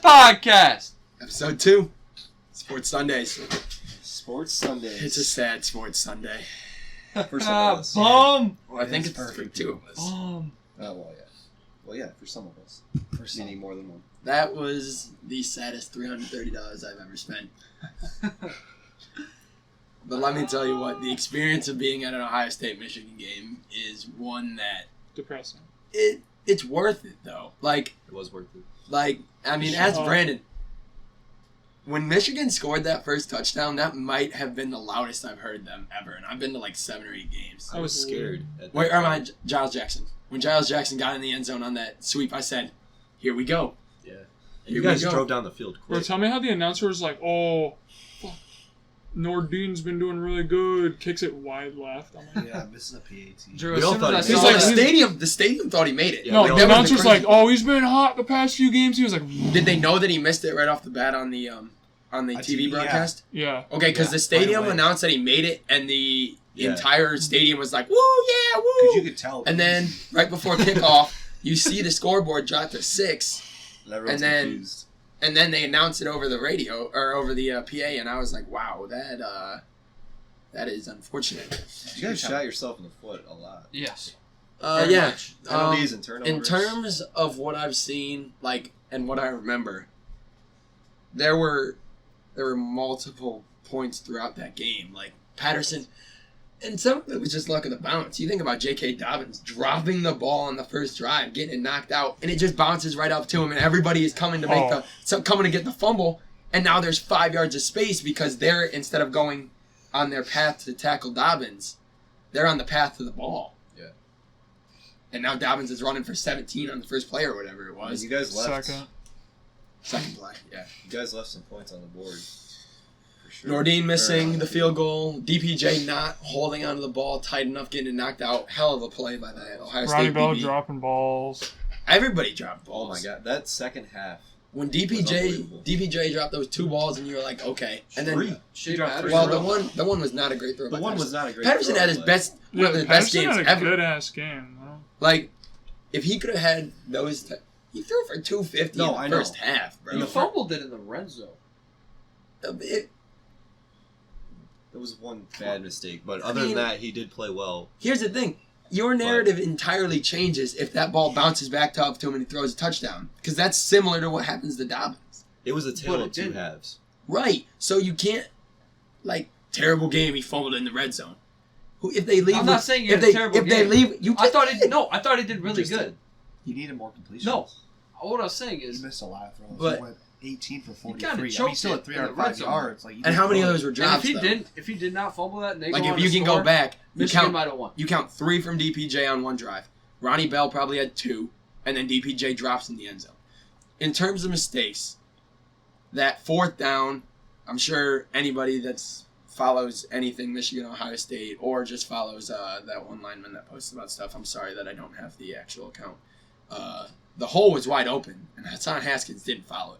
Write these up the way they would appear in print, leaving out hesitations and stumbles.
Best Podcast. Episode 2. Sports Sundays. Sports Sundays. It's a sad Sports Sunday. For some of us. Bum. Well, I think it's perfect for 2 of us. Oh, well, yeah. Well, yeah, for some of us. For some. Meaning more than one. That was the saddest $330 I've ever spent. But let me tell you what, the experience of being at an Ohio State-Michigan game is one that... Depressing. It's worth it, though. Like... It was worth it. Like, I mean, as Brandon... When Michigan scored that first touchdown, that might have been the loudest I've heard them ever. And I've been to like 7 or 8 games. I was scared. Wait, or am I Giles Jackson? When Giles Jackson got in the end zone on that sweep, I said, here we go. Yeah. Here you guys drove down the field quick. Bro, tell me how the announcer was like, oh, fuck. Nordin's been doing really good. Kicks it wide left. I'm like, Yeah, missing a PAT. Drew, We all thought as he soon made as I it. saw The stadium thought he made it. Yeah, no, we the all- announcer's like, oh, he's been hot the past few games. He was like, Did they know that he missed it right off the bat on the TV broadcast? yeah. Okay, because the stadium right away. announced that he made it, and the Yeah. entire stadium was like, woo, yeah, woo. Because you could tell. And then, right before kickoff, you see the scoreboard drop to 6, And everyone's and then- confused. and then they announced it over the radio, or over the PA, and I was like, wow, that is unfortunate. You guys shot yourself in the foot a lot. Yes. Yeah. Much. Penalties and turnovers. In terms of what I've seen, like, and what I remember, there were multiple points throughout that game. Like, Patterson, and some of it was just luck of the bounce. You think about J.K. Dobbins dropping the ball on the first drive, getting it knocked out, and it just bounces right up to him, and everybody is coming to coming to get the fumble, and now there's 5 yards of space because they're, instead of going on their path to tackle Dobbins, they're on the path to the ball. Yeah. And now Dobbins is running for 17 on the first play or whatever it was. You guys left. Second play, yeah. You guys left some points on the board. For sure. Nordin missing Or, the field goal. DPJ not holding onto the ball tight enough, getting it knocked out. Hell of a play by the Ohio Ronnie State Bell DB. dropping balls. Everybody dropped Oh balls. my god, that second half. When Was unbelievable. DPJ dropped those 2 balls, and you were like, okay. And then, Three. Shea dropped Patterson. well, the one was not a great throw. The by one Patterson. was not a great Patterson throw, had his but- best, one of the best Patterson games had a ever. good-ass game, though. Like, if he could have had those, he threw for 250 No, in the I know. first half, bro. You fumbled it in the red zone. That was one bad mistake, but other than that, he did play well. Here's the thing. Your narrative entirely changes if that ball bounces back up to him and he throws a touchdown. Because that's similar to what happens to Dobbins. It was a tale But of it 2 didn't. halves. Right. So you can't, like, terrible game, he fumbled in the red zone. If they leave, I'm not saying you if had a they, terrible if they game. leave, you I can't. thought he did really Just good. He needed more completions. No. What I was saying He is, missed a lot of throws. But- He went 18 for kinda 43. choked He's still it at in the red 305 zone. yards. Like, And how many of those were and drops, if he did not fumble that, and they Like, go if on you to can score, go back, you Michigan might have won. count 3 from DPJ on one drive. Ronnie Bell probably had 2, and then DPJ drops in the end zone. In terms of mistakes, that 4th down, I'm sure anybody that's follows anything Michigan, Ohio State, or just follows that one lineman that posts about stuff. I'm sorry that I don't have the actual account. The hole was wide open, and Hassan Haskins didn't follow it.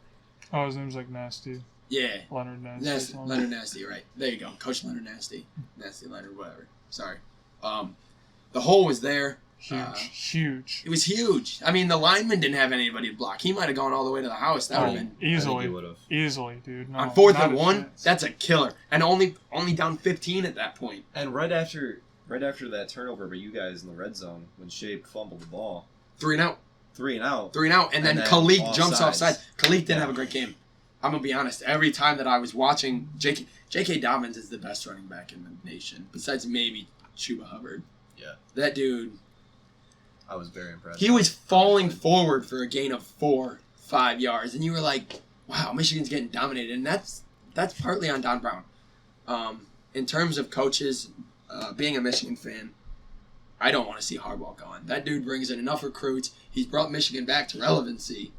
Oh, his name's like Nasty. Yeah. Leonard Nasty. Nasty, Leonard Nasty, right. There you go. Coach Leonard Nasty. Nasty Leonard, whatever. Sorry. The hole was there. Huge. It was huge. I mean, the lineman didn't have anybody to block. He might have gone all the way to the house. That would have been... I think he Easily. would've. Easily, dude. No, On 4th not and a 1, chance. that's a killer. And only down 15 at that point. And right after that turnover by you guys in the red zone, when Shea fumbled the ball, 3 and out. 3 and out. 3 and out. And then then Khalid jumps offsides. offside. Khalid didn't Yeah. have a great game. I'm going to be honest. Every time that I was watching, J.K. Dobbins is the best running back in the nation. Besides maybe Chuba Hubbard. Yeah. That dude... I was very impressed. He was falling forward for a gain of 4-5 yards, and you were like, "Wow, Michigan's getting dominated," and that's partly on Don Brown. In terms of coaches, being a Michigan fan, I don't want to see Harbaugh gone. That dude brings in enough recruits. He's brought Michigan back to relevancy.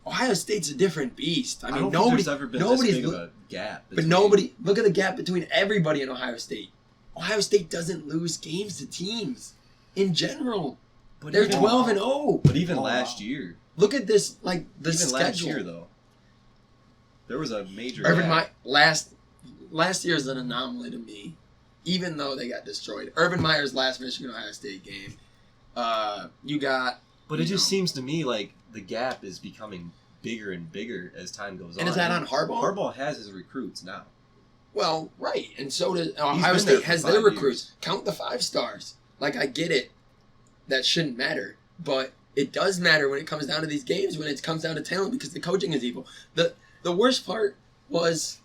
Ohio State's a different beast. I mean, don't think there's ever been this big of a gap. but between- nobody. Look at the gap between everybody in Ohio State. Ohio State doesn't lose games to teams in general. But They're even- 12-0. But even Oh, last wow. year, Look at this, like the even schedule. last year though, there was a major. Urban gap. Meyer last year is an anomaly to me, even though they got destroyed. Urban Meyer's last Michigan Ohio State game, you got. But it just seems to me like the gap is becoming bigger and bigger as time goes on. And is that on Harbaugh? Harbaugh has his recruits now. Well, right, and so does Ohio been there State for has 5 their years. recruits. Count the 5 stars. Like, I get it. That shouldn't matter, but it does matter when it comes down to these games. When it comes down to talent, because the coaching is evil. The worst part was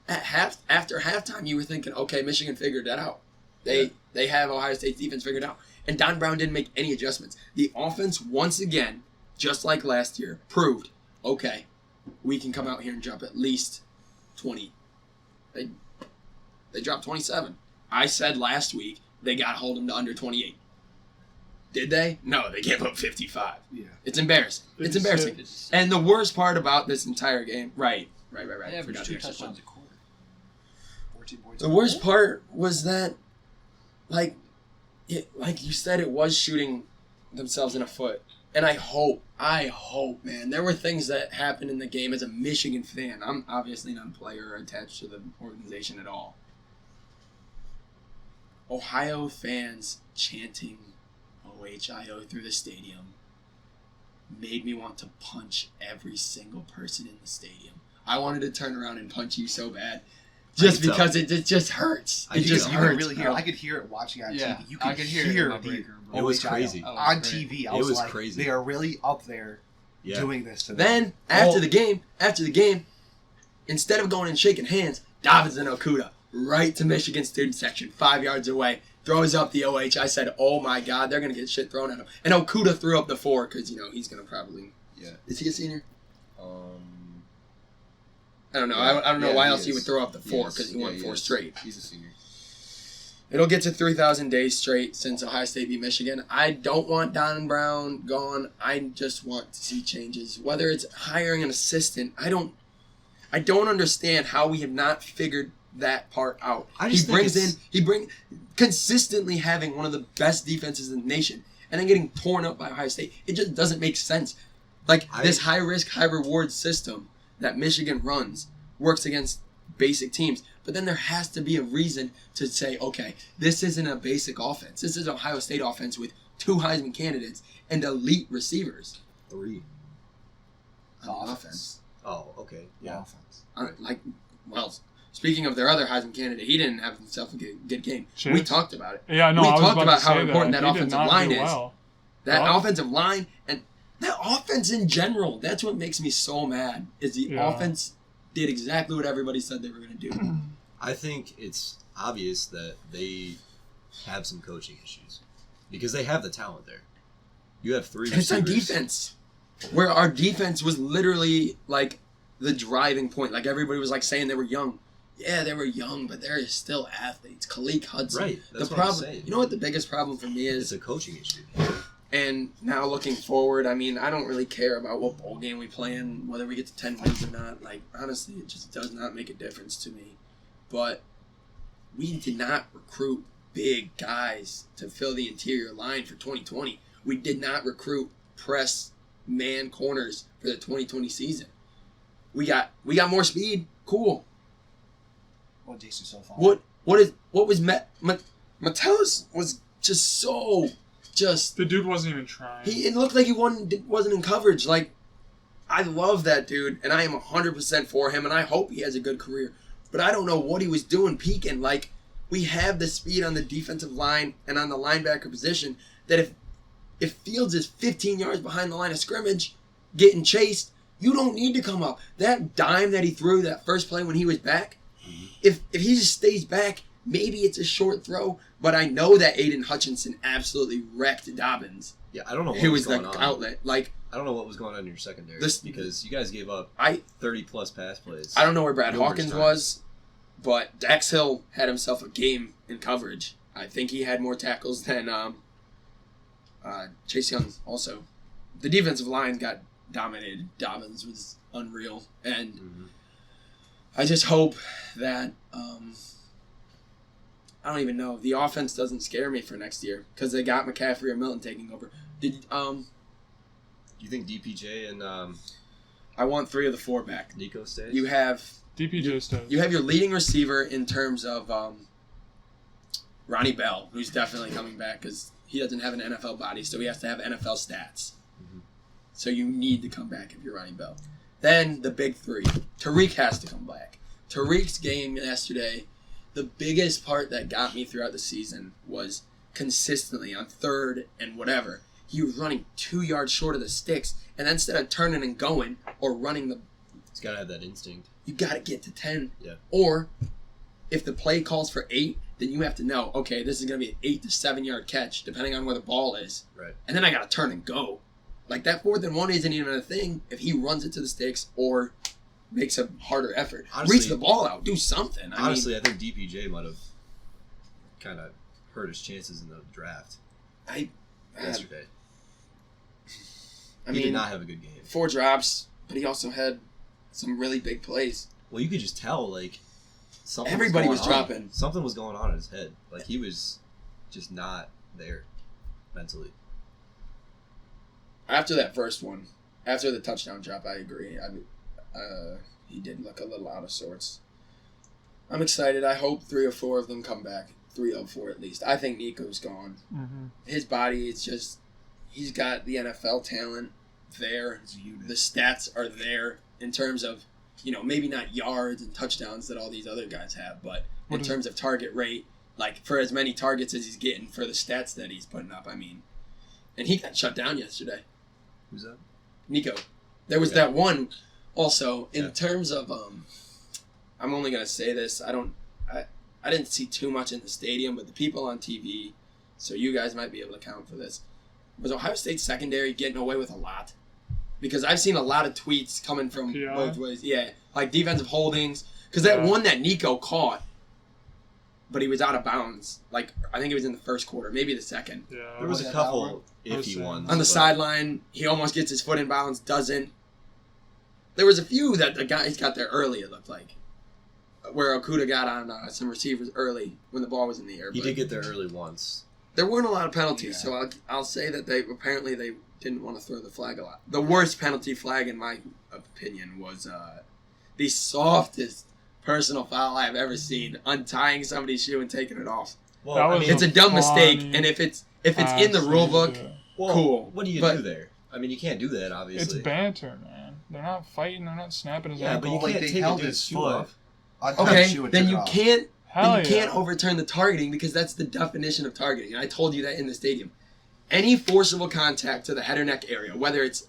after halftime, you were thinking, okay, Michigan figured that out. They have Ohio State's defense figured out, and Don Brown didn't make any adjustments. The offense once again, just like last year, proved, okay, we can come out here and drop at least 20. They dropped 27. I said last week they got to hold them to under 28. Did they? No, they gave up 55. Yeah. It's embarrassing. It's 56. embarrassing. And the worst part about this entire game, right. They Forgot averaged the 2 extra touchdowns point. a quarter. 14 points. The worst part was that, like you said, it was shooting themselves in the foot. And I hope, man, there were things that happened in the game as a Michigan fan. I'm obviously not a player or attached to the organization at all. Ohio fans chanting OHIO through the stadium made me want to punch every single person in the stadium. I wanted to turn around and punch you so bad. Just because it just hurts. It just You hurts. could really hear. bro. I could hear it watching on Yeah, TV. You I could could hear it in my the breaker, bro. It was OHIO crazy. Oh, on great. TV. I It was was like, crazy. they are really up there Yeah. doing this to them. Then after the game, instead of going and shaking hands, Dobbins and Okuda right to Michigan student section, 5 yards away, throws up the OH. I said, "Oh my God, they're gonna get shit thrown at him." And Okuda threw up the 4 because he's gonna probably. Yeah. Is he a senior? I don't know. Yeah. I don't know Yeah, why he else he is. would throw up the He 4 is. because he Yeah, won he 4 is. straight. He's a senior. It'll get to 3,000 days straight since Ohio State beat Michigan. I don't want Don Brown gone. I just want to see changes. Whether it's hiring an assistant, I don't understand how we have not figured that part out. I just think He brings consistently having one of the best defenses in the nation and then getting torn up by Ohio State. It just doesn't make sense. This high risk, high reward system that Michigan runs works against basic teams. But then there has to be a reason to say, okay, this isn't a basic offense. This is an Ohio State offense with 2 Heisman candidates and elite receivers. 3. On the offense. Oh, okay. Yeah. Offense. Speaking of their other Heisman candidate, he didn't have himself a good game. Chase? We talked about it. Yeah, no, We I was talked about about to how say important that He did offensive not line do is. well. That Well- offensive line and that offense in general, that's what makes me so mad, is the Yeah. offense did exactly what everybody said they were going to do. I think it's obvious that they have some coaching issues because they have the talent there. You have 3 It's on receivers. defense, where our defense was literally like the driving point. Like everybody was like saying they were young. Yeah, they were young, but they're still athletes. Khalik Hudson. Right, that's the what I'm problem. saying. You know what the biggest problem for me It's is? a coaching issue. And now looking forward, I mean, I don't really care about what bowl game we play in, whether we get to 10 wins or not. Like, honestly, it just does not make a difference to me. But we did not recruit big guys to fill the interior line for 2020. We did not recruit press man corners for the 2020 season. We got more speed. Cool. Well, Jason so far. What was Metellus was just so The dude wasn't even trying. it looked like he wasn't in coverage. Like, I love that dude, and I am 100% for him, and I hope he has a good career. But I don't know what he was doing peeking. Like, we have the speed on the defensive line and on the linebacker position that if Fields is 15 yards behind the line of scrimmage, getting chased, you don't need to come up. That dime that he threw that first play when he was back, if he just stays back, maybe it's a short throw, but I know that Aiden Hutchinson absolutely wrecked Dobbins. Yeah, I don't know what Who was was going the on. outlet. Like, I don't know what was going on in your secondary because you guys gave up I 30-plus pass plays. don't know where Brad numerous Hawkins times. was, but Dax Hill had himself a game in coverage. I think he had more tackles than Chase Young also. The defensive line got dominated. Dobbins was unreal. And Mhm. I just hope that I don't even know. The offense doesn't scare me for next year because they got McCaffrey or Milton taking over. Do you think DPJ and I want 3 of the 4 back. Nico stays? You have DPJ stuff. your leading receiver in terms of Ronnie Bell, who's definitely coming back because he doesn't have an NFL body, so he has to have NFL stats. Mhm. So you need to come back if you're running Bell. Then the big three. Tariq has to come back. Tariq's game yesterday, the biggest part that got me throughout the season was consistently on third and whatever, he was running 2 yards short of the sticks, and then instead of turning and going or running the... He's got to have that instinct. You got to get to 10. Yeah. Or if the play calls for 8, then you have to know, okay, this is going to be an 8 to 7 yard catch, depending on where the ball is. Right. And then I got to turn and go. Like, that 4th and 1 isn't even a thing if he runs it to the sticks or makes a harder effort. Honestly, reach the ball out. Do something. Honestly, I think DPJ might have kind of hurt his chances in the draft yesterday. He did not have a good game. 4 drops, but he also had some really big plays. Well, you could just tell, like, something Everybody was going on. dropping. Something was going on in his head. Like, he was just not there mentally. After that first one, after the touchdown drop, I agree. He did look a little out of sorts. I'm excited. I hope 3 or 4 of them come back. 3 of 4 at least. I think Nico's gone. Mm-hmm. His body is just... He's got the NFL talent there. The stats are there in terms of, maybe not yards and touchdowns that all these other guys have, but in terms of target rate, like for as many targets as he's getting for the stats that he's putting up, And he got shut down yesterday. Who's that? Nico. There was that one also in terms of I'm only going to say this. I didn't see too much in the stadium, but the people on TV, so you guys might be able to count for this. Was Ohio State secondary getting away with a lot? Because I've seen a lot of tweets coming from both ways. Yeah, like defensive holdings. Because that one that Nico caught, but he was out of bounds. Like, I think it was in the first quarter, maybe the second. Yeah, There was a couple iffy ones. On the sideline, he almost gets his foot in bounds, doesn't. There was a few that the guys got there early, it looked like. Where Okuda got on some receivers early when the ball was in the air. He did get there early once. There weren't a lot of penalties, so I'll say that they didn't want to throw the flag a lot. The worst penalty flag, in my opinion, was the softest personal foul I have ever seen, untying somebody's shoe and taking it off. Well, it's a dumb mistake, and if it's in the rule book, cool. What do you do there? I mean, you can't do that, obviously. It's banter, man. They're not fighting. They're not snapping his Yeah, ankle. but you can't they take held a dude's his shoe foot. off. Okay, then you can't. Hell You can't overturn the targeting because that's the definition of targeting. And I told you that in the stadium. Any forcible contact to the head or neck area, whether it's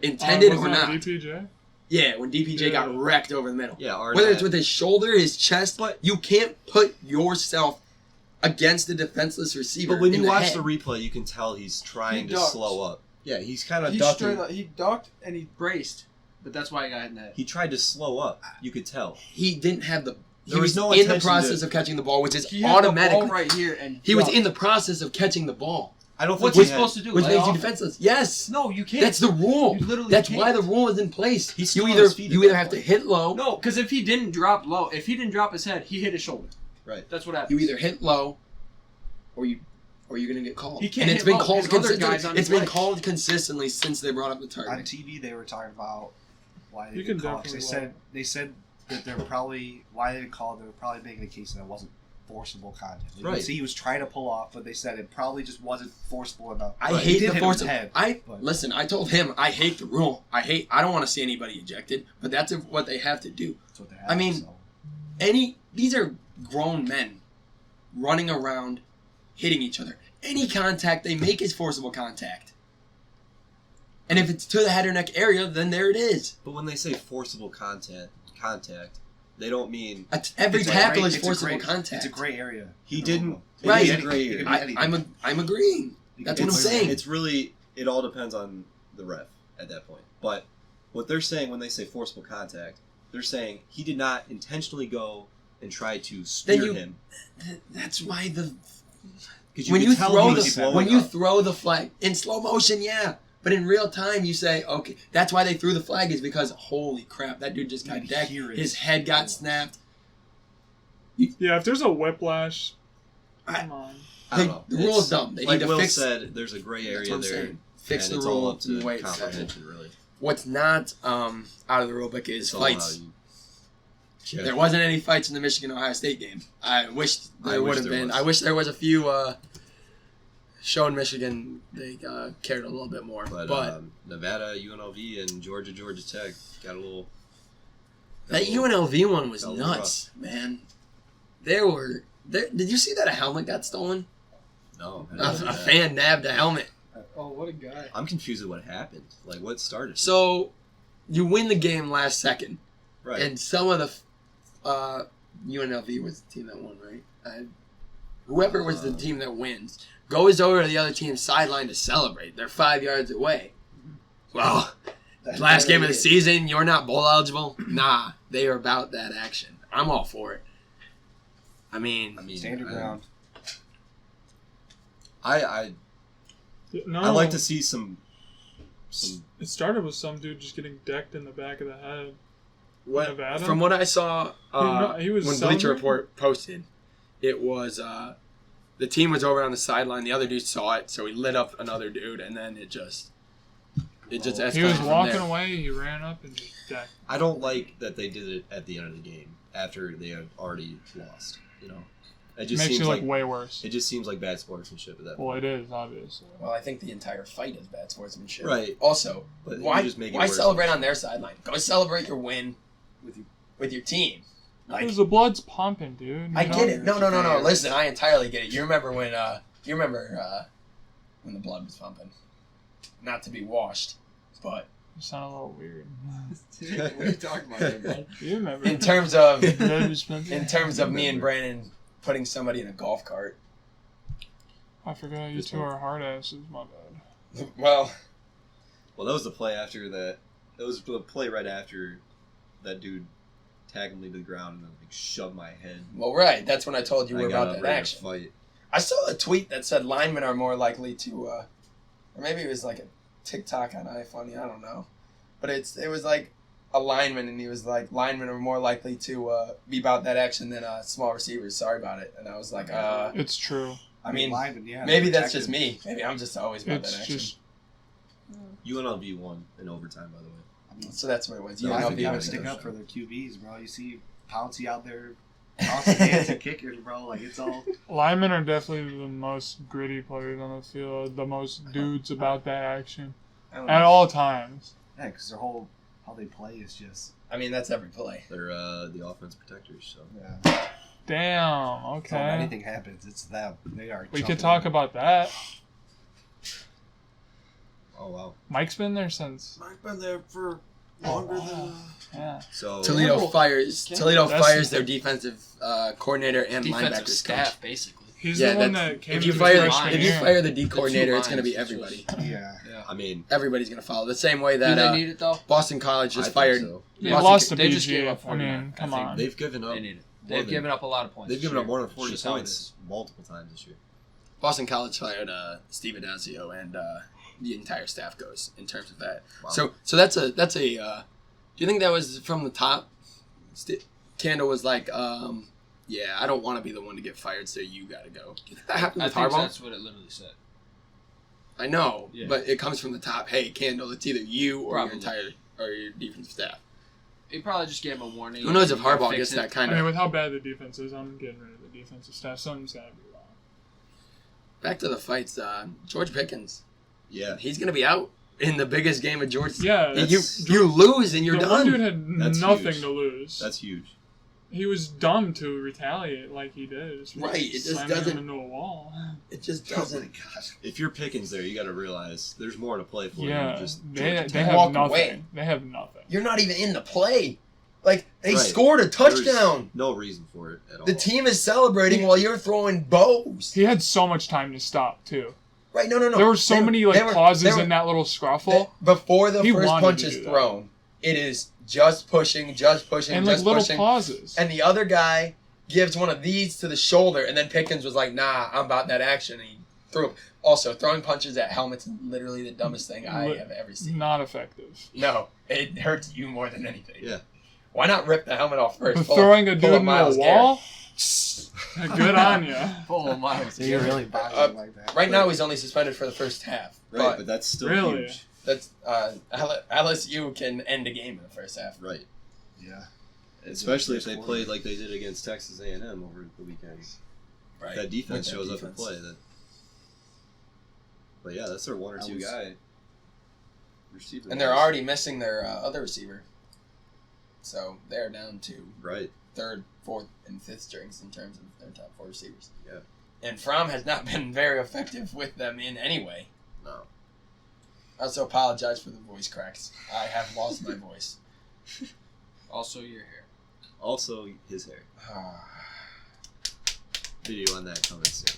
intended or not. DPJ? Yeah, when DPJ got wrecked over the middle. Yeah, whether it's with his shoulder, his chest, you can't put yourself against a defenseless receiver. But when in you the watch head. the replay, you can tell he's trying to ducked. slow up. Yeah, he's kind of He ducking. he ducked and he braced, but that's why he got hit in the head. He tried to slow up. You could tell. He didn't have the. He There was was no in the intention process to- of catching the ball, which is He had the automatically. ball right here, and He was ducked. in the process of catching the ball, I don't think What's he he had- supposed to do? which Lay makes you off? defenseless. Yes, No, you can't. that's the rule. You literally That's can't. why the rule is in place. He's You still on either his feet at you either that have to point. hit low. No, because if he didn't drop low, if he didn't drop his head, he hit his shoulder. Right. That's what happened. You either hit low, or you're gonna get called. He can't and it's hit been low. called There's other consistently. guys on It's his been leg. called consistently since they brought up the On target. TV, they were talking about why they You didn't can call it. 'Cause definitely They said that they're probably why they didn't call it. They were probably making a case that it wasn't forcible contact. They Right. could see he was trying to pull off, but they said it probably just wasn't forcible enough. I But he hate did the hit force. his head, but- Listen. I told him I hate the rule. I don't want to see anybody ejected, but that's what they have to do. That's what they I mean, so. These are grown men running around, hitting each other. Any contact they make is forcible contact. And if it's to the head or neck area, then there it is. But when they say forcible contact, they don't mean Every It's a tackle gray- is it's a forcible gray- contact. It's a gray area. he didn't. Right. It is a gray It area. could be anything. I'm agreeing. You That's can what I'm do saying. It's really, it all depends on the ref at that point. But what they're saying when they say forcible contact, they're saying he did not intentionally go and try to spear him. That's why the Because when could you tell throw he was slowing up. throw the flag in slow motion, yeah. But in real time, you say, okay, that's why they threw the flag is because holy crap, that dude just You got could decked. hear it. His head got snapped. Yeah, if there's a whiplash, come on. I don't know. The rule is dumb. They like need to Will fix. said, there's a gray That's area what I'm there. saying. Fix and the it's rule all up in the to way it's set. comprehension, really. What's not out of the rule book is It's all how fights. you check. There wasn't any fights in the Michigan Ohio State game. I wish there I would wish have there been. was. I wish there was a few. showing Michigan they cared a little bit more. But Nevada, UNLV, and Georgia Tech got a little. That UNLV one was got a little nuts, man. There. Did you see that a helmet got stolen? No. A fan nabbed a helmet. Oh, what a guy. I'm confused at what happened. Like, what started? So, you win the game last second. Right. And some of the UNLV was the team that won, right? Whoever was the team that wins goes over to the other team's sideline to celebrate. They're 5 yards away. Well, last game of the season, you're not bowl eligible? Nah, they are about that action. I'm all for it. I mean Stand your ground. I like to see some. It started with some dude just getting decked in the back of the head. Nevada? From what I saw, he was when celebrating? Bleacher Report posted, it was the team was over on the sideline. The other dude saw it, so he lit up another dude, and then it just escalated. He was from walking there. away. He ran up and just decked. I don't like that they did it at the end of the game after they had already lost. You know, it just Makes seems you look like way worse. it just seems like bad sportsmanship at that Well, point. it is obviously. Well, I think the entire fight is bad sportsmanship. Right. Also, But why you just make it why worse. celebrate on their sideline? Go celebrate your win with your team. Like, Because the blood's pumping, dude. I you know? get it. No. Listen, I entirely get it. You remember when when the blood was pumping? Not to be washed, but You sound a little weird. What are you talking about there, bud? You remember? in terms of Blood was pumping? in terms of me and Brandon putting somebody in a golf cart. I forgot you two are hard asses. My bad. Well, Well, that was the play after that. That was the play right after that dude tackled me to the ground and then like shoved my head. right. That's when I told you I we're got about up that ready to action. fight. I saw a tweet that said linemen are more likely to, or maybe it was like a TikTok on iFunny, I don't know. But it was like a lineman, and he was like, linemen are more likely to be about that action than small receivers. Sorry about it. And I was like, It's true. I mean, linemen, yeah, maybe they're that's just protected. me. Maybe I'm just always about It's that action. just UNLV won in overtime, by the way. So that's what it was. Yeah, I UNLV think You gotta was stick the- up for their QBs, bro. You see Pouncey out there, Pouncey dancing kickers, bro. Like, it's all. linemen are definitely the most gritty players on the field. The most dudes about that action I don't at know. all times. Yeah, because their whole how they play is just. I mean, that's every play. They're the offense protectors, so. Yeah. Damn. So when Okay. anything happens, it's them. They are. We jumping could talk in. about that. Oh wow. Mike's been there since. I've been there for longer than. Yeah. So Toledo Well, fires. yeah. Toledo That's- fires their defensive coordinator and Defensive linebackers staff, coach. basically. He's Yeah, the one that's- that came if to you the fire freshman if you year. fire the D coordinator, two it's going to be lines, everybody. Yeah. Yeah. I mean, Everybody's going to follow the same way Do that they need it though? Boston College I just think fired. so. They Boston- lost to they just gave BG. up I 49. mean, come I think on. they've given up. They need it. more They've than- given up a lot of points. They've this given up year. more than It's 40 just how it points is. multiple times this year. Boston College fired Steve Adazio, and the entire staff goes in terms of that. Wow. So that's a. Do you think that was from the top? Candle was like, yeah, I don't want to be the one to get fired, so you got to go. Do you think that happened I with think Harbaugh? that's what it literally said. I know, Yeah. but it comes from the top. Hey, Candle, it's either you or Probably. your defensive staff. He probably just gave him a warning. Who knows if You gotta Harbaugh fix gets it. that kind I mean, of. with how bad the defense is, I'm getting rid of the defensive staff. Something's got to be wrong. Back to the fights. George Pickens, Yeah. he's gonna be out in the biggest game of George. Yeah, you lose and you're the one dude done. had That's nothing huge. to lose. That's huge. He was dumb to retaliate like he did. Right, it just slamming him doesn't- into a wall. It just Oh my doesn't. gosh. If you're Pickens there, you got to realize there's more to play for. Yeah, than just they Georgia Tech. have Walk nothing. away. They have nothing. You're not even in the play. Like they Right. scored a There's touchdown. no reason for it at all. The team is celebrating while you're throwing bows. He had so much time to stop too. Right? No. There were so They- many they were- pauses they were- in that little scruffle, Before the He first wanted punch to is do that. thrown, it is just pushing, and just like little pushing. pauses. And the other guy gives one of these to the shoulder, and then Pickens was like, "Nah, I'm about that action." And he threw. Also, throwing punches at helmets is literally the dumbest thing I have ever seen. Not effective. No, it hurts you more than anything. Yeah. Why not rip the helmet off first? But Pull throwing a pull dude into a Myles wall, good on you. Oh, Miles. So you're really buying Uh, him like that. Right now, he's only suspended for the first half. Right, but that's still Really? huge. That's LSU can end a game in the first half. Right. Yeah. Especially if they played like they did against Texas A&M over the weekend. Right. That defense With that shows up defense. and play. That But yeah, that's their one or two guy receiver. And they're already missing their other receiver. So they're down to third, fourth, and fifth strings in terms of their top 4 receivers. Yeah. And Fromm has not been very effective with them in any way. No. I also apologize for the voice cracks. I have lost my voice. Also, your hair. Also, his hair. Video on that coming soon.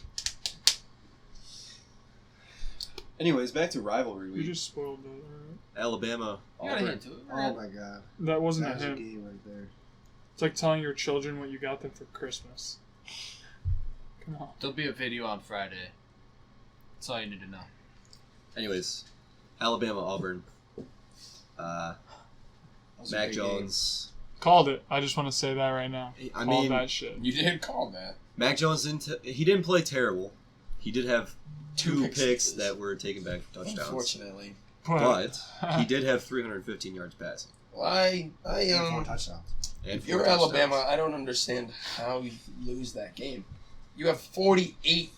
Anyways, back to rivalry You week. just spoiled that, alright? Alabama. You gotta Auburn. hint to it. Oh my god. That wasn't That a was a hint. game right there. It's like telling your children what you got them for Christmas. Come on. There'll be a video on Friday. That's all you need to know. Anyways, Alabama, Auburn. That was a Mac big Jones. Called it. I just want to say that right now. I Called mean, that shit. You did call that. Mac Jones he didn't play terrible. He did have 2 pick picks sixes. that were taken back for touchdowns. Unfortunately. But he did have 315 yards passing. Well, game. 4 touchdowns. And if you're 4 touchdowns. Alabama, I don't understand how you lose that game. You have 48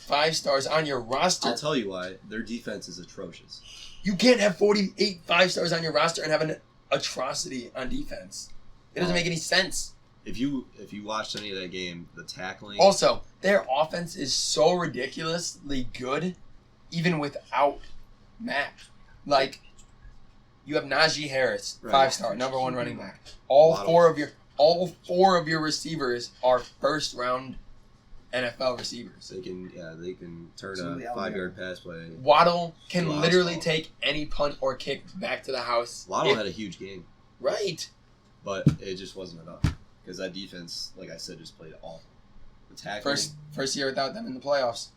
5-stars on your roster. I'll tell you why. Their defense is atrocious. You can't have 48 5-stars on your roster and have an atrocity on defense. It doesn't make any sense. If you watched any of that game, the tackling. Also, their offense is so ridiculously good, even without Mac. Like, you have Najee Harris, Right. 5-star, number 1 running back. All four of your receivers are first-round NFL receivers. They can turn So a the 5-yard pass play. Waddle can Wow. literally take any punt or kick back to the house. Waddle had a huge game, Right. but it just wasn't enough because that defense, like I said, just played awful. The tackling First year without them in the playoffs.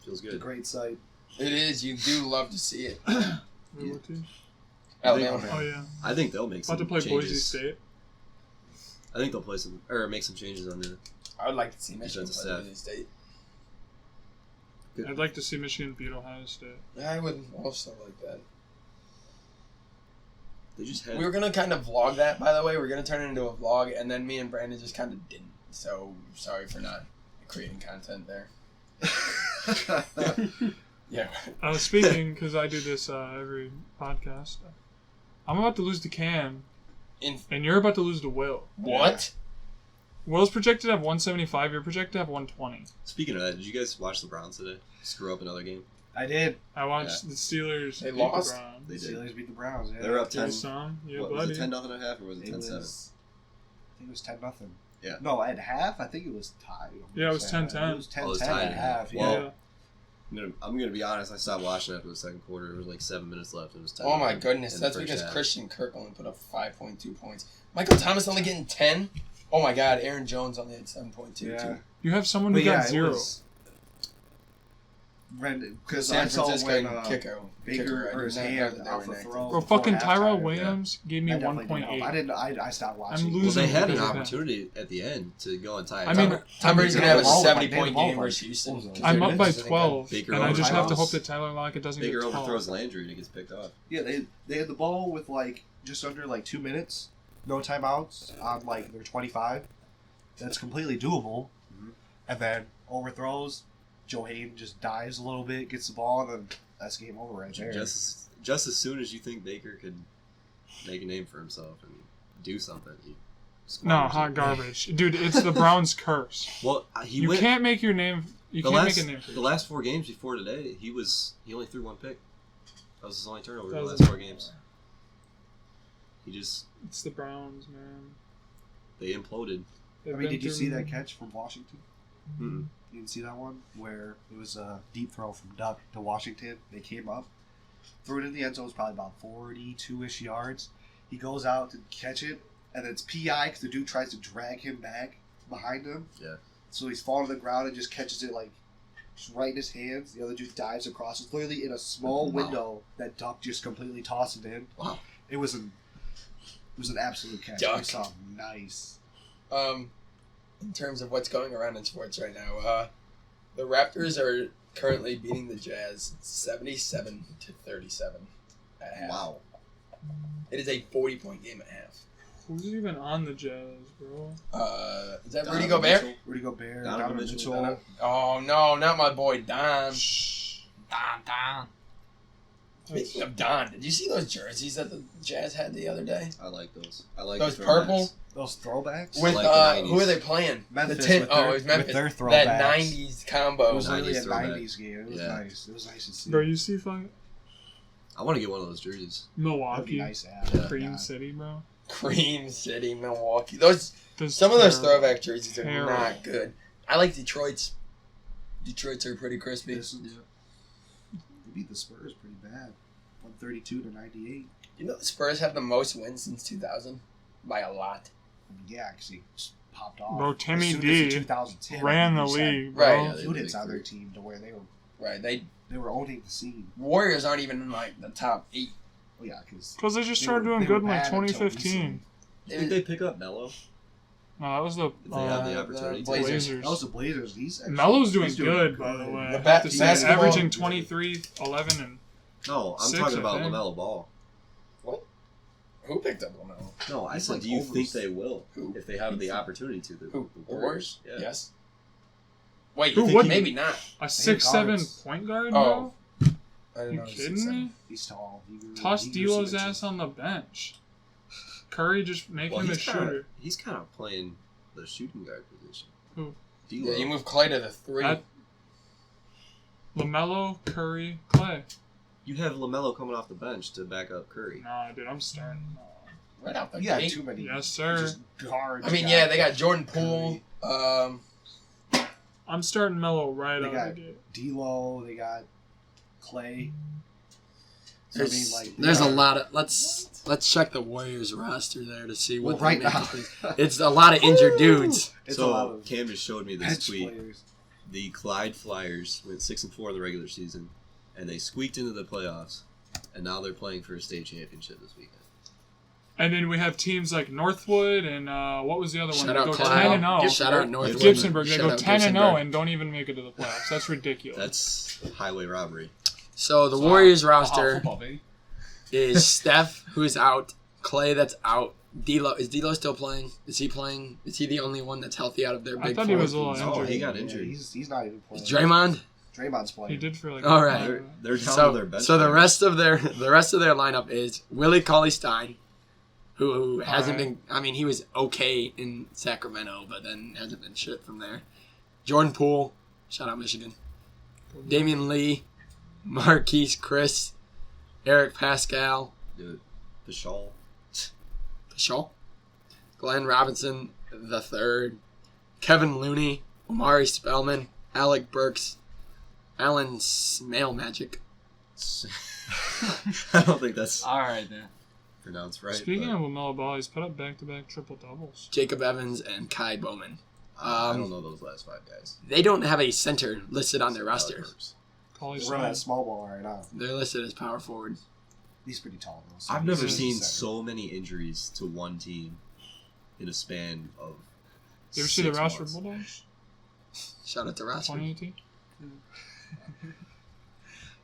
feels It's a good. great sight. It is. You do love to see it. Wait, what team? Alabama. Oh, yeah. I think they'll make some About to play changes. Boise State. I think they'll play some or make some changes on the. I would like to see Michigan Defensive play staff. Boise State. I'd like to see Michigan beat Ohio State. I would also like that. They just had. We were gonna kind of vlog that, by the way. We're gonna turn it into a vlog, and then me and Brandon just kind of didn't. So sorry for not creating content there. Yeah. Speaking, because I do this every podcast, I'm about to lose to Cam, and you're about to lose to Will. What? Will's projected to have 175. You're projected to have 120. Speaking of that, did you guys watch the Browns today? Screw up another game. I did. I watched the Steelers They beat lost? the Browns. They The did. Steelers beat the Browns. Yeah. They were up Give 10. us some. Yeah, What, buddy. was it 10-0 at half or was it It 10-7? was, I think it was 10-0. Yeah. No, at half, I think it was tied. Yeah, it was 10-10. It was 10-10 Oh, it was at tied. half. Well, Yeah. I'm gonna be honest. I stopped watching after the second quarter. There was like 7 minutes left. It was 10. Oh my goodness! in the That's first because half. Christian Kirk only put up 5.2 points. Michael Thomas only getting 10. Oh my God! Aaron Jones only had 7.2. Yeah. too. You have someone who But yeah, got it 0. was. Because San I saw Francisco when kicker Baker I or his did not know hand that they off were the inactive. throw. Bro, before fucking halftime, Tyrell yeah. Williams gave me I definitely didn't know. 1.8. I stopped watching. I'm Well, losing they had an because of that. opportunity at the end to go and tie it. I mean, Tom Brady's gonna have a They had the ball 70-point like- game versus Houston. what was it, I'm up by Minutes, I think. 12, Baker and I just have to overthrows. hope that Tyler Lockett doesn't Baker get 12. overthrows Landry and he gets picked off. Yeah, they had the ball with like just under like 2 minutes, no timeouts on like their 25. That's completely doable. Mhm. And then overthrows. Joe Hayden just dives a little bit, gets the ball, and then that's game over right there. Just as soon as you think Baker could make a name for himself and do something, he No, squanders hot it. garbage. Dude, it's the Browns' curse. Well, he You went can't make your name... You the can't last make a name for the yourself. last 4 games before today. He only threw 1 pick. That was his only turnover in That the was last 4 games. He just It's the Browns, man. they imploded. They've I mean, been did you through- see that catch from Washington? Mm-mm. You didn't see that one where it was a deep throw from Duck to Washington. They came up, threw it in the end zone. It was probably about 42-ish yards. He goes out to catch it, and it's PI because the dude tries to drag him back behind him. Yeah. So he's falling to the ground and just catches it like just right in his hands. The other dude dives across. It's literally in a small Wow. window that Duck just completely tossed it in. Wow. It was an absolute catch. Duck. I saw nice. In terms of what's going around in sports right now, the Raptors are currently beating the Jazz 77-37 at half. Wow. It is a 40-point game at half. Who's even on the Jazz, bro? Is that Donovan Rudy Gobert? Mitchell. Rudy Gobert, Donovan Donovan Mitchell. Mitchell. Oh no, not my boy Don. Don. Speaking of Don, did you see those jerseys that the Jazz had the other day? I like those. I like Those the purple Those throwbacks. with like the 90s. who are they playing? Memphis the with their- it was Memphis. with their That throwbacks. '90s combo. It was literally a 90s throwback. 90s game. It was Yeah. nice. It was nice to see. Bro, you see fucking I want to get one of those jerseys. That'd be Milwaukee, nice to have. Cream Yeah. City, bro. Cream City, Milwaukee. Those This some of those terrible. throwback jerseys are Terrible. not good. I like Detroit's. Detroit's are pretty crispy. They beat the Spurs pretty bad. 132 to 98. You know the Spurs have the most wins since 2000 by a lot. Yeah, because he just popped off. Bro, Timmy As soon as D in 2010, ran the I think they league, had bro. Right, yeah, Units on their team to where they Right? were owning the scene. Warriors aren't even in like the top 8. Oh yeah, because Because they just They started were- doing they good were in like bad until 2015. Did they pick up Melo? No, that was the If they have the Uh, opportunity. the to. Blazers. Blazers. that was the Blazers. He's actually, Melo's doing he's good, by the way. The I have to say, basketball- averaging 23, 11, and No, I'm 6, talking I about think. LaMelo Ball. Who picked up Lamelo? No, I He's said, like do you overs. think they will? Who? If they have the opportunity to. Who? The The Warriors? Yeah. Yes. Wait, Who you think would- maybe not? a 6'7" guards. point guard, Oh. bro? I didn't You know he was kidding 6'7". me? He's tall. Toss he D'Lo's grew ass on the bench. Curry just make Well, him a he's kind of shooter. playing the shooting guard position. Who? D'Lo. Yeah, you move Clay to the 3. At- LaMelo, Curry, Clay. You have LaMelo coming off the bench to back up Curry. Nah, dude, I'm starting. right out the Yeah, gate. too many. Yes, sir. Just guards. I mean, yeah, they got Jordan Poole. I'm starting Melo right They out got of the gate. D'Lo. They got Clay. So, There's a lot of let's check the Warriors roster there to see what Well, they right make now. of things. It's a lot of injured dudes. It's a lot So of Cam just showed me this bench tweet. players. The Clyde Flyers went 6-4 in the regular season, and they squeaked into the playoffs, and now they're playing for a state championship this weekend. And then we have teams like Northwood and what was the other one? Shout They out go Clyde. 10 and 0. Shout out Northwood. Gibsonburg. They Shout go out 10 and 0 Gibsonburg. and don't even make it to the playoffs. That's ridiculous. That's highway robbery. So the Warriors Ohio roster football, baby. is Steph, who's out. Clay, that's out. D'Lo, is D'Lo still playing? Is he playing? Is he the only one that's healthy out of their I big thought four? he was a little No, injured. he got Yeah, injured. he's not even playing. Is Draymond? Draymond's playing. He did for like. All right. They're down to So, their bench. so the players. rest of their lineup is Willie Cauley-Stein, who hasn't Alright. been. I mean, he was okay in Sacramento, but then hasn't been shit from there. Jordan Poole, shout out Michigan. Damian Lee, Marquise Chris, Eric Pascal, Dude, the shawl. Shaw, Glenn Robinson III, Kevin Looney, Omari Spellman, Alec Burks, Alan Smale Magic. I don't think that's All right, then. pronounced right. Speaking but of LaMelo Ball, he's put up back-to-back triple doubles. Jacob Evans, and Kai Bowman. I don't know those last 5 guys. They don't have a center listed on their roster. Cauley We're on that Stein. small ball right now. They're listed as power forward. He's pretty tall though. So I've never he's seen center. so many injuries to one team in a span of. You ever see the 6 Rockford months. Bulldogs? Shout out to Rossford. 2018?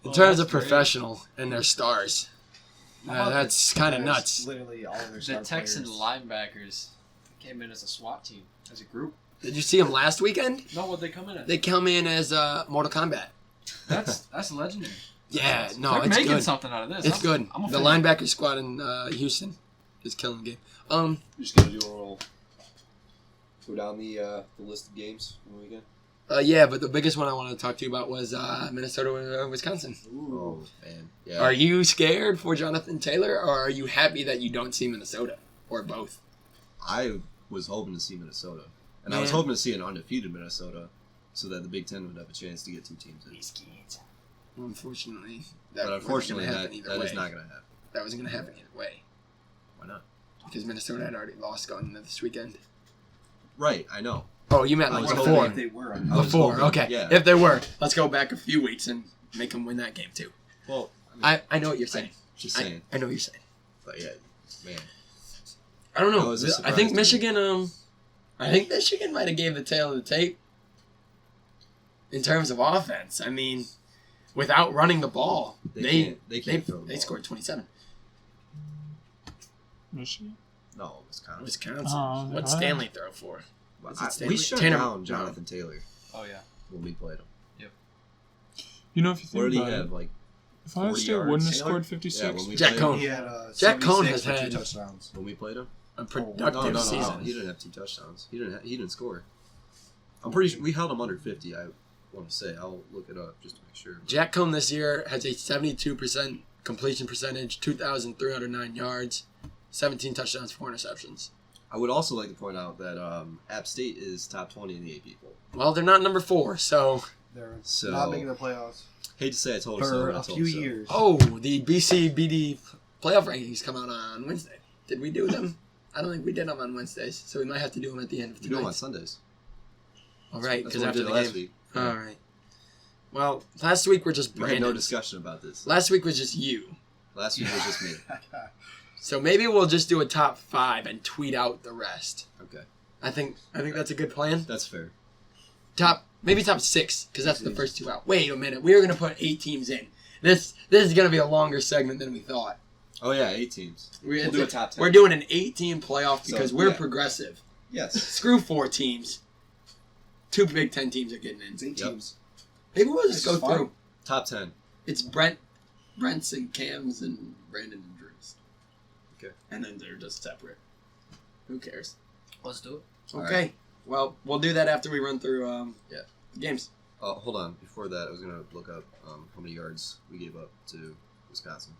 In terms of that's great. professional and their stars, that's kind of That is nuts. Literally all of their The star Texan players. linebackers came in as a SWAT team, as a group. Did you see them last weekend? No, what they come in as? They come in as Mortal Kombat. That's legendary. Yeah, no, They're it's making good. something out of this. It's good. I'm a The fan. linebacker squad in Houston is killing the game. You're just gonna do a little. Go down the list of games on the weekend. Yeah, but the biggest one I wanted to talk to you about was Minnesota, Wisconsin. Oh man, yeah. Are you scared for Jonathan Taylor, or are you happy that you don't see Minnesota, or both? I was hoping to see Minnesota, and I was Man. hoping to see an undefeated Minnesota, so that the Big Ten would have a chance to get 2 teams in. These kids. Unfortunately, But wasn't unfortunately, gonna that happen either is way. not going to happen. That wasn't going to happen either way Why not? because Minnesota had already lost going into this weekend. Right, I know. Oh, you meant I like was What before? if they were? I was Before, hoping, okay. yeah. If they were, let's go back a few weeks and make them win that game too. Well, I mean, I know what you're saying. just saying. I know what you're saying. But yeah, man. I don't That know. was a I surprise think to me. Michigan. I think Michigan might have gave the tail of the tape in terms of offense. I mean, without running the ball, They can't throw the they ball. scored 27. Michigan? No, Wisconsin. Wisconsin. Oh, What's yeah. Stanley throw for? Is it We Stanley? shut Tanner- down Jonathan Taylor Oh yeah. when we played him. You know, if you think What did he about have? it, Like if Ohio 40 State yards? wouldn't have Taylor? scored 56. when we Jack played Cohn. He had Jack Cohn 76 has for had- 2 touchdowns. when we played him. A No, productive no, season. he didn't have 2 touchdowns. He didn't score. I'm pretty sure we held him under 50. I want to say I'll look it up just to make sure. Jack Cohn this year has a 72% completion percentage, 2,309 yards, 17 touchdowns, 4 interceptions. I would also like to point out that App State is top 20 in the AP poll. Well, they're not number 4, so... They're So not making the playoffs hate to say I told you so, for but I a told few you so. years. Oh, the BCBD playoff rankings come out on Wednesday. Did we do them? I don't think we did them on Wednesdays, so we might have to do them at the end of We do them on tonight. Sundays. All right, That's because what we after did the last game. week. All right. Well, last week we're just We had no Brandon. discussion about this. Last week was just you. Last week was just me. So maybe we'll just do a top 5 and tweet out the rest. Okay, I think that's a good plan. that's fair. Maybe top 6 because that's the first 2 out. Wait a minute, we were gonna put 8 teams in. This is gonna be a longer segment than we thought. Oh yeah, 8 teams. We'll do a top 10. We're doing an 8-team playoff because So, we're yeah. progressive. Yes. Screw 4 teams. 2 Big 10 teams are getting in. It's 8 Yep. teams. Maybe we'll just This go is fun. through. Top 10. It's Brent's and Cam's and Brandon and Drew's. Okay. And then they're just separate. Who cares? Let's do it. All Okay. right. Well, we'll do that after we run through games. Hold on. Before that, I was gonna look up how many yards we gave up to Wisconsin.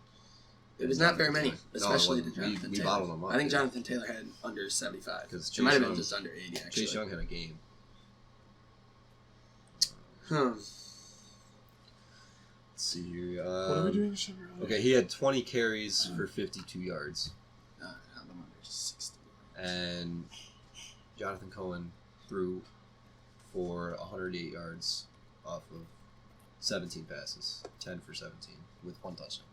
It was not very many, No, it especially to wasn't. Jonathan We Taylor. bottled them up. I think dude. Jonathan Taylor had under 75. Because It might have Chase been Young- just under 80, actually. Chase Young had a game. Huh. Let's see here. What are we doing separately? Okay, he had 20 carries for 52 yards, Had them under 60. and Jonathan Cohen threw for 108 yards off of 17 passes, 10 for 17 with 1 touchdown.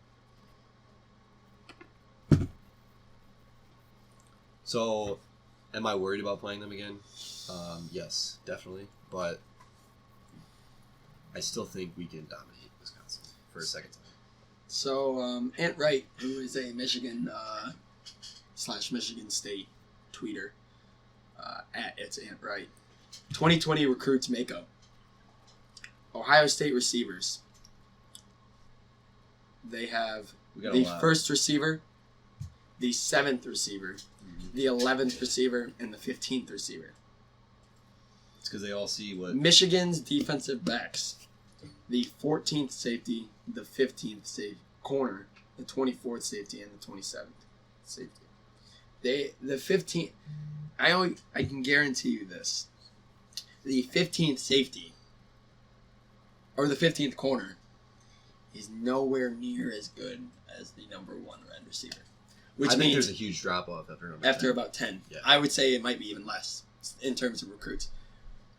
So, am I worried about playing them again? Yes, definitely, but I still think we can dominate Wisconsin for a second time. So, Ant Wright, who is a Michigan / Michigan State tweeter, at It's Ant Wright. 2020 recruits makeup. Ohio State receivers. They have We got the a lot. first receiver, the 7th receiver, Mhm. the 11th receiver, and the 15th receiver. It's because they all see what. Michigan's defensive backs. The 14th safety, the 15th corner, the 24th safety, and the 27th safety. The 15th. I can guarantee you this. The 15th safety, or the 15th corner, is nowhere near as good as the number 1 wide receiver. Which I think means there's a huge drop off after number after 10. about 10. Yeah. I would say it might be even less in terms of recruits.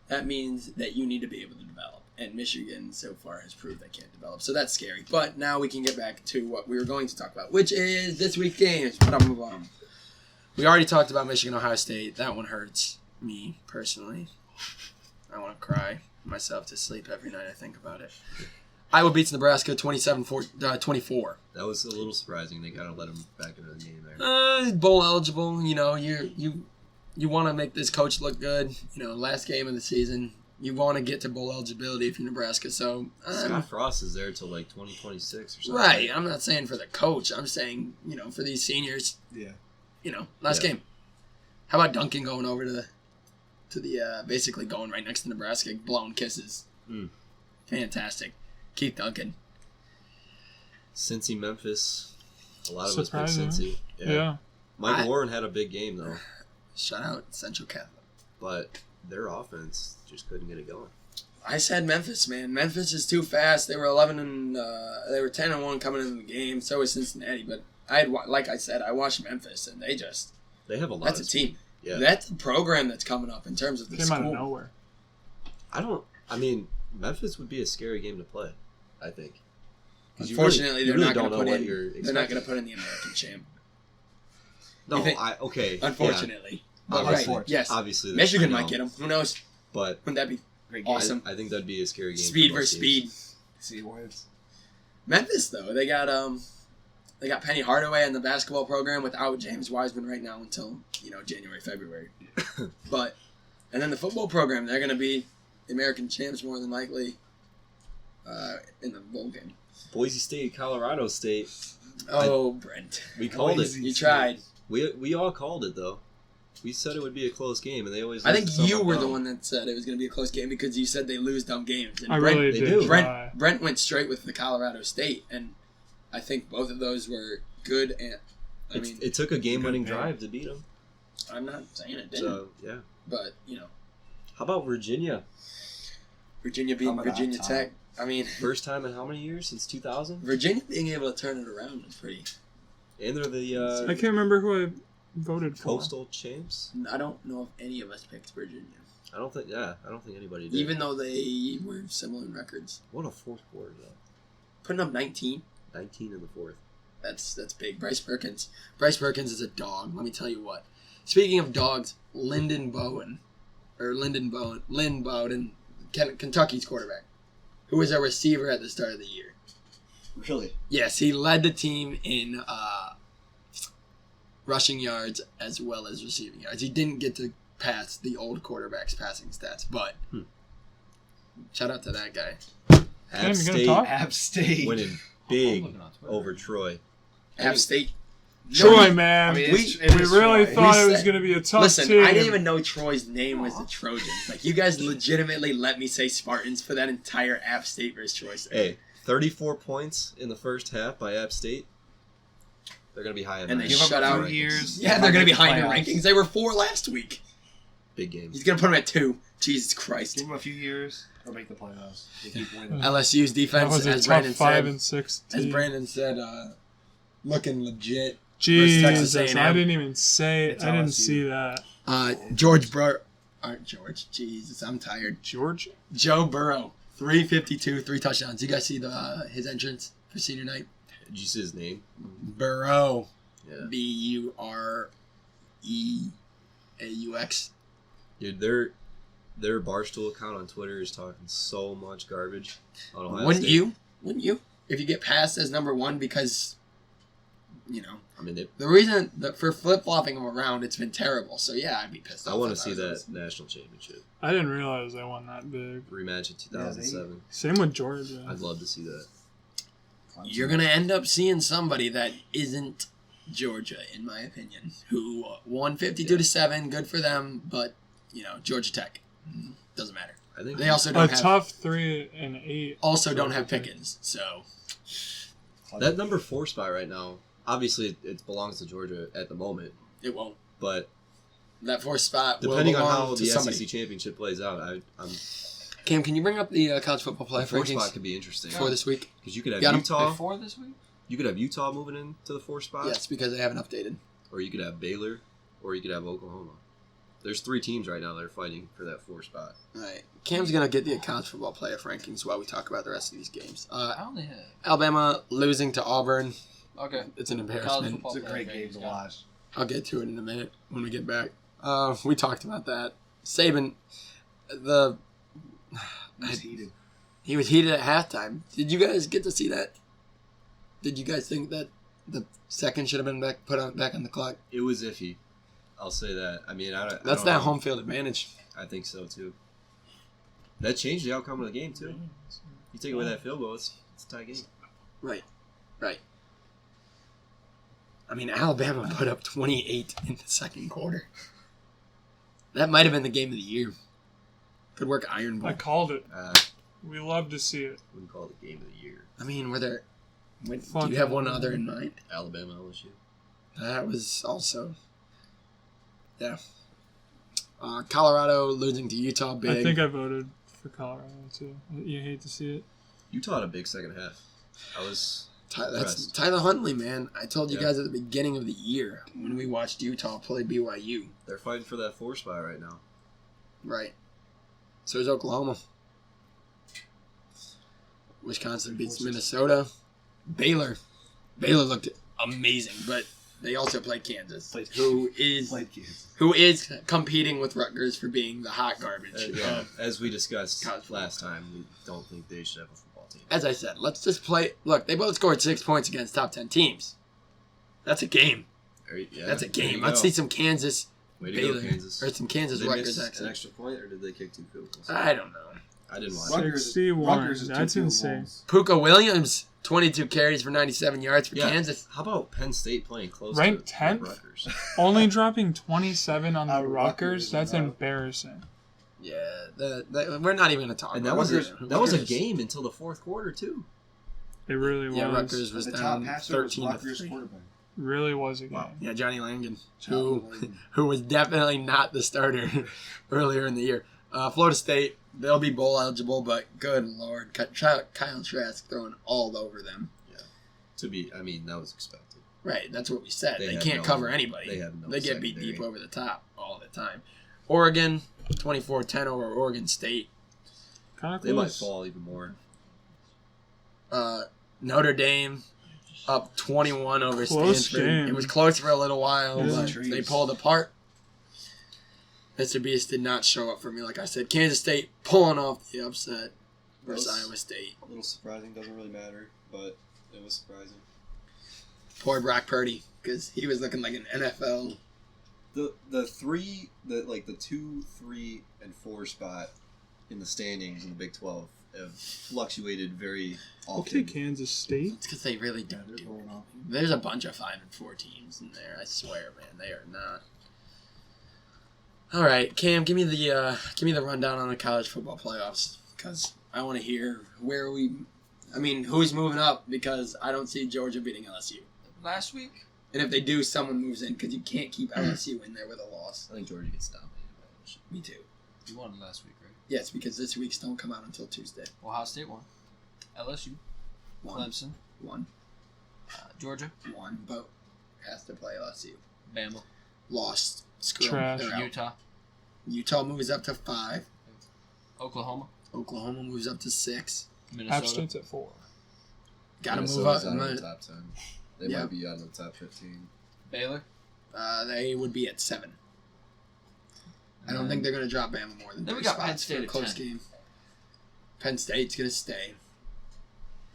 That means that you need to be able to develop. And Michigan so far has proved they can't develop. So that's scary. But now we can get back to what we were going to talk about, which is this week's games. But I'll move on. We already talked about Michigan, Ohio State. That one hurts me personally. I want to cry myself to sleep every night I think about it. Iowa beats Nebraska 27-24. That was a little surprising. They kind of let him back into the game there. Bowl eligible. You know, you want to make this coach look good. You know, last game of the season, you want to get to bowl eligibility if you're Nebraska. So Scott Frost is there till like 2026 or something. right. I'm not saying for the coach. I'm saying for these seniors. Yeah. Last Yeah. game. How about Duncan going over to the basically going right next to Nebraska, blowing kisses. Mm. Fantastic. Keith Duncan. Cincy, Memphis. A lot of Surprising. us picked Cincy. Yeah. Mike Warren had a big game though, Shout out Central Catholic. but their offense just couldn't get it going. I said Memphis, man. Memphis is too fast. They were 10-1 coming into the game. So was Cincinnati, but like I said, I watched Memphis, and They have a lot. that's of a team. Yeah. That's a program that's coming up in terms of the Came out of school. nowhere. I mean, Memphis would be a scary game to play. I think. 'Cause you Unfortunately, you they're not don't going to know put what in. you're They're not going to expecting. put in the American champ. No, You think- okay. Unfortunately, but Obviously. right, yes, Obviously, Michigan I might know, get them. Who knows? But Wouldn't that be Great game. awesome? I think that'd be a scary game. Speed for both versus teams. speed. See who wins. Memphis though, they got Penny Hardaway in the basketball program without James Wiseman right now until January, February. And then the football program, they're going to be the American champs more than likely. in the bowl game. Boise State, Colorado State. Oh, Brent. We called it. You tried. We all called it though. We said it would be a close game, and they always. I think you were the dumb. one that said it was going to be a close game because you said they lose dumb games. And I Brent, really they did do. try. Brent went straight with the Colorado State, and I think both of those were good. And I mean, It took a game-winning Good pick. drive to beat them. I'm not saying it didn't, So yeah. but you know, How about Virginia? Virginia beating Coming out Virginia top. Tech. I mean, First time in how many years? Since 2000? Virginia being able to turn it around is pretty. And they're the I can't remember who I voted for. Coastal champs. I don't know if any of us picked Virginia, I don't think anybody did. even though they were similar in records. What a fourth quarter though. Putting up 19. 19 in the fourth. That's big. Bryce Perkins is a dog. Let me tell you what. Speaking of dogs, Lynn Bowden, Kentucky's quarterback, who was a receiver at the start of the year. Really? Yes, he led the team in rushing yards as well as receiving yards. He didn't get to pass the old quarterback's passing stats, but shout out to that guy. Cam, App you gonna State talk? App State. winning big over Troy. App State. Troy, man. I mean, We- it we is really Troy. thought We it was said- going to be a tough Listen, team. I didn't even know Troy's name was the Trojans. Like, you guys legitimately let me say Spartans for that entire App State versus Troy State. Hey, 34 points in the first half by App State. They're going to be high in And they rankings. Give them shut a out few years. Yeah, they're going to be high in the Playoffs. rankings. They were 4 last week. Big game. He's going to put them at 2. Jesus Christ. Give them a few years. They'll make the playoffs. They keep winning. LSU's that defense, was a as tough Brandon 5 said, and 6 team. looking legit. Jesus, Texas A&M. I didn't even say it. It's I didn't LSU. see that. George Burrow. George. Jesus, I'm tired. George? Joe Burrow. 352, 3 touchdowns. You guys see his entrance for senior night? Did you see his name? Burrow. Yeah. Bureux. Dude, their Barstool account on Twitter is talking so much garbage on Ohio Wouldn't State. you? Wouldn't you? If you get passed as number 1 because, you know, I mean, the reason that for flip-flopping them around, it's been terrible. So, yeah, I'd be pissed off. I want to if see was that listening. national championship I didn't realize they won that big. rematch in 2007. Same with Georgia. I'd love to see that. You're going to end up seeing somebody that isn't Georgia, in my opinion, who won 52-7. Good for them, but, you know, Georgia Tech. Doesn't matter. I think They also A don't have tough 3 and 8. also don't have Pickens, so that number 4 spot right now. Obviously, it belongs to Georgia at the moment, it won't. but That 4th spot depending will on belong how to the somebody. SEC championship plays out, I'm Cam, can you bring up the college football the playoff 4 spot rankings could be interesting for this week? because you could have Got 'em? Utah. Before this week? You could have Utah moving into the 4 spot, Yes, because they haven't updated. or you could have Baylor, or you could have Oklahoma. There's 3 teams right now that are fighting for that 4 spot. All right, Cam's gonna get the college football playoff rankings while we talk about the rest of these games. I only had. Alabama losing to Auburn. Okay. It's an College embarrassment. football It's a great playoff game rankings, to got it. watch. I'll get to it in a minute when we get back. We talked about that. Saban, It's heated. he was heated at halftime. Did you guys get to see that? Did you guys think that the second should have been back on the clock? It was iffy. I'll say that. I mean, I That's don't that know. home field advantage. I think so too. That changed the outcome of the game too. You take away that field goal, it's a tie game. Right. I mean, Alabama put up 28 in the second quarter. That might have been the game of the year. Good work, Iron Bowl. I called it. I We love to see it. wouldn't call it the game of the year. I mean, were there... Do Fuck you have it. one other in mind? Alabama LSU. That was also... Yeah. Colorado losing to Utah big. I think I voted for Colorado too. You hate to see it. Utah had a big second half. That's That's Tyler Huntley, man. I told you Yeah. guys at the beginning of the year when we watched Utah play BYU. they're fighting for that 4 spot right now. Right. So is Oklahoma. Wisconsin beats Minnesota. Baylor looked amazing, but they also played Kansas, Played who is competing with Rutgers for being the hot garbage. As we discussed College last time, we don't think they should have a football team. As I said, let's just play. Look, they both scored 6 points against top 10 teams. That's a game. Yeah, That's a there game. you Let's go. see some Kansas Way to Baylor go, Kansas. or some Kansas Did they Rutgers miss an action. extra point, or did they kick 2 field goals? I don't know. I didn't watch it. Rutgers- 61. Rutgers is two That's field insane. goals. Puka Williams, 22 carries for 97 yards for Yeah. Kansas. How about Penn State playing close Ranked to 10th? Rutgers? Only dropping 27 on the Rutgers, Rutgers. That's bro. embarrassing. Yeah, we're not even going to talk And about that was Rutgers. that was a Rutgers- game until the fourth quarter too. It really was. Yeah, Rutgers was The top down passer was 13 to Rutgers 3. quarterback. Really was a game. Wow. Yeah, Johnny Langan, Johnny Langan. who was definitely not the starter earlier in the year. Florida State, they'll be bowl eligible, but good lord, Kyle Trask throwing all over them. That was expected. Right, that's what we said. They They have can't no- cover anybody. they have no They get beat secondary. deep over the top all the time. Oregon, 24-10 over Oregon State. Kind of They might close. fall even more. Notre Dame up 21 over Close Stanford. game. It was close for a little while, Yeah. but Trees. they pulled apart. Mr. Beast did not show up for me, like I said. Kansas State pulling off the upset versus That was- Iowa State. A little surprising, doesn't really matter, but it was surprising. Poor Brock Purdy, because he was looking like an NFL. The 2, 3, and 4 spot in the standings in the Big 12 have fluctuated very I'll often. take Kansas State. It's because they really Yeah, don't they're do going off. There's a bunch of 5 and 4 teams in there. I swear, man, they are not. All right, Cam, give me the rundown on the college football playoffs, because I want to hear who's moving up, because I don't see Georgia beating LSU Last week, and if they do, someone moves in, because you can't keep LSU in there with a loss. I think Georgia gets dominated by LSU. Me too. you won last week, right? Yes, because this week's don't come out until Tuesday. Ohio State won. LSU, One, Clemson, one, Georgia, but has to play LSU. Bama, Lost. Screw 'em. Trash. They're out. Utah, Utah moves up to 5. Oklahoma, Oklahoma moves up to 6. App Minnesota. State's at 4. Got to move Minnesota's up. out of the top 10. They Yeah. might be out of the top 15. Baylor. They would be at 7. I don't think they're going to drop Bama more than Then we 3 got Penn spots for State a at close 10. game. Penn State's going to stay,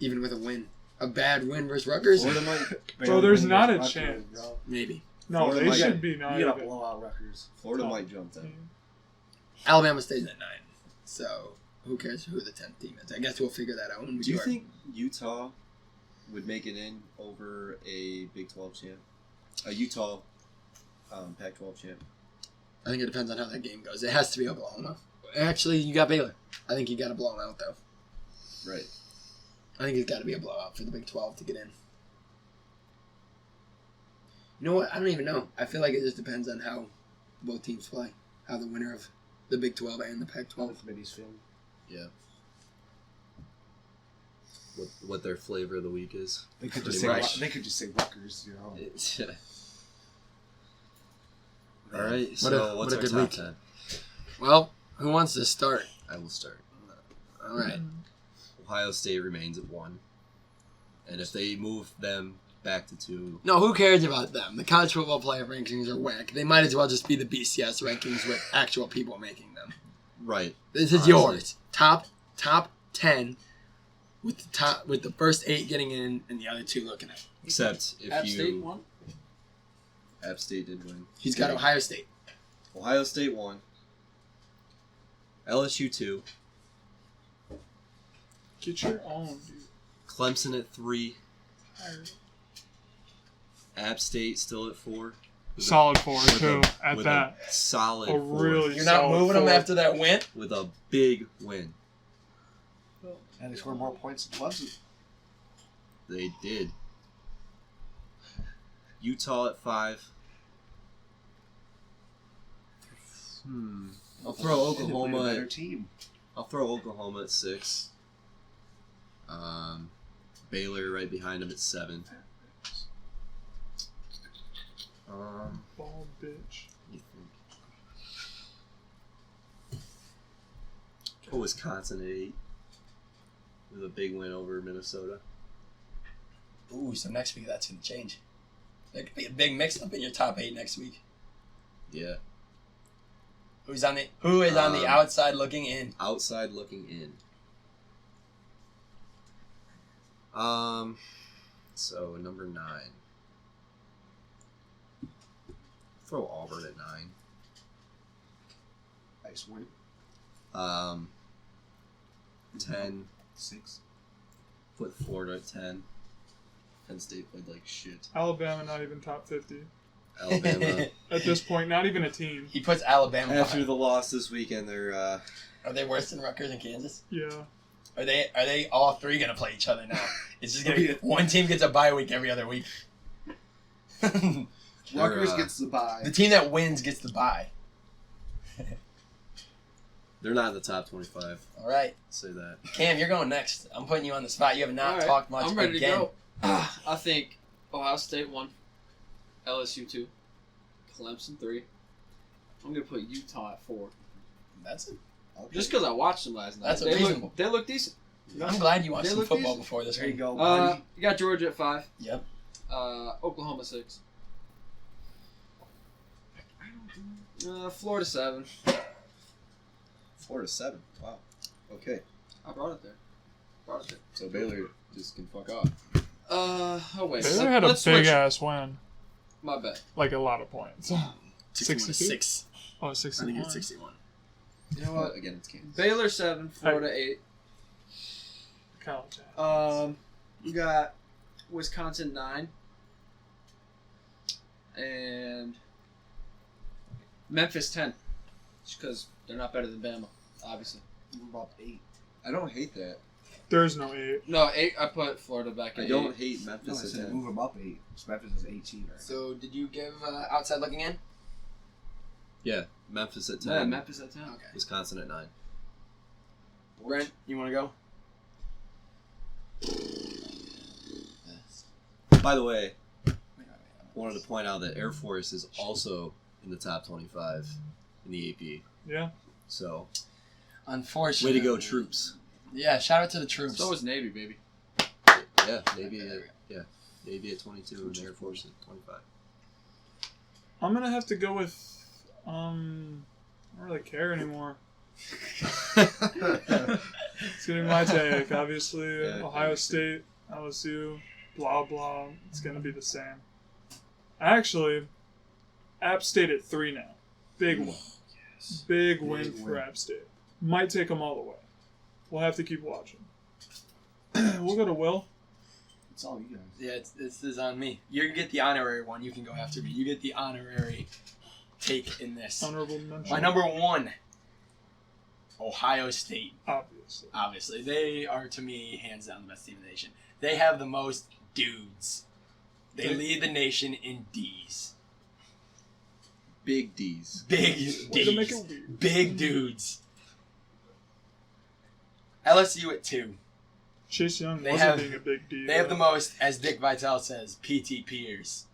even with a win. A bad win versus Rutgers? Florida might, Bro, there's not a Rutgers, chance. bro. Maybe. No, Florida they might- should be not You gotta even. blow out Rutgers. Florida Oh. might jump them. Alabama stays at 9. So who cares who the 10th team is? I guess we'll figure that out when we Do you our- think Utah would make it in over a Big 12 champ? A Utah Pac-12 champ? I think it depends on how that game goes. It has to be Oklahoma. Actually, you got Baylor. I think you got to blow them out, though. Right. I think it's got to be a blowout for the Big 12 to get in. You know what? I don't even know. I feel like it just depends on how both teams play. How the winner of the Big 12 and the All Pac-12. the committees film. Yeah. What their flavor of the week is. They could Pretty just say much. they could just say Rutgers, you know. All right. What So a what's our good top week. 10? Well, who wants to start? I will start. All right. Ohio State remains at 1, and if they move them back to 2, No, who cares about them? The college football playoff rankings are whack. They might as well just be the BCS rankings with actual people making them. right? This is Honestly. yours. Top 10 with the first 8 getting in and the other 2 looking at. Except if App you State won. App State did win. He's got Ohio State. Ohio State 1. LSU 2, Get your own, dude. Clemson at 3, App State still at 4. Solid 4 too. At with that, a solid a 4, really. You're not solid moving them 4. after that win? with a big win. And they scored more points than Clemson. They did. Utah at 5. I'll throw And they played a Oklahoma better at team. I'll throw Oklahoma at 6. Baylor right behind them at 7. Ball bitch. You think? Put Wisconsin at 8 with a big win over Minnesota. Ooh, so next week that's going to change. There could be a big mix-up in your top 8 next week. Yeah. Who is on the outside looking in? Outside looking in. So number 9. Throw Auburn at 9. Nice win. 10. 6. Put Florida at 10. Penn State played like shit. Alabama not even top 50 Alabama. at this point. Not even a team. He puts Alabama After behind. the loss this weekend, they're Are they worse than Rutgers and Kansas? Yeah. Are they all three gonna play each other now? It's just gonna be one team gets a bye week every other week. Rutgers gets the bye. The team that wins gets the bye. they're not in the top 25. All right, Say that. Cam, you're going next. I'm putting you on the spot. You have not All right, talked much. I'm ready again. to go. I think Ohio State 1, LSU 2, Clemson 3. I'm gonna put Utah at 4. That's it. Just because I watched them last night. That's they reasonable. they look decent. I'm glad you watched They some look football decent. before this There you one. go, buddy. You got Georgia at 5. Yep. Oklahoma 6. Florida 7. Florida 7. Wow. Okay. I brought it there. So Baylor just can fuck off. Oh wait. Baylor had a let's big switch. ass win. My bad. Like a lot of points. 62? 6. Oh, I 61. think it's 61. You know what? But again, it's Kansas. Baylor 7, Florida 8. College. We got Wisconsin 9. And Memphis 10. Just because they're not better than Bama, obviously. Move up 8. I don't hate that. There's no 8. No, 8. I put Florida back I at don't 8. hate No, I Memphis at said 10. move them up 8. So Memphis is 18 right So did you give outside looking in? Yeah, Memphis at 10. Yeah, Memphis at 10. Okay. Wisconsin at 9. Brent, you want to go? By the way, wanted to point out that Air Force is also in the top 25 in the AP. Yeah. So, Unfortunately. way to go, troops. Yeah, shout out to the troops. So is Navy, baby. Yeah, Navy at 22 and Air Force at 25. I'm gonna have to go with I don't really care anymore. It's gonna be my take. Obviously, Yeah, Ohio State, LSU, blah blah. It's gonna be the same. Actually, App State at 3 now. Big win. Big win for App State. Might take them all the way. We'll have to keep watching. We'll go to Will. It's all you guys. Yeah, this is on me. You get the honorary one. You can go after me. You get the honorary take in this. Honorable mention. My number 1, Ohio State. Obviously. Obviously, they are to me hands down the best team in the nation. They have the most dudes. They lead the nation in D's. Big D's. Big Way to make D's. it weird. Big dudes. LSU at 2. Chase Young They wasn't have- being a big deal. They have the most, as Dick Vitale says, PTPers.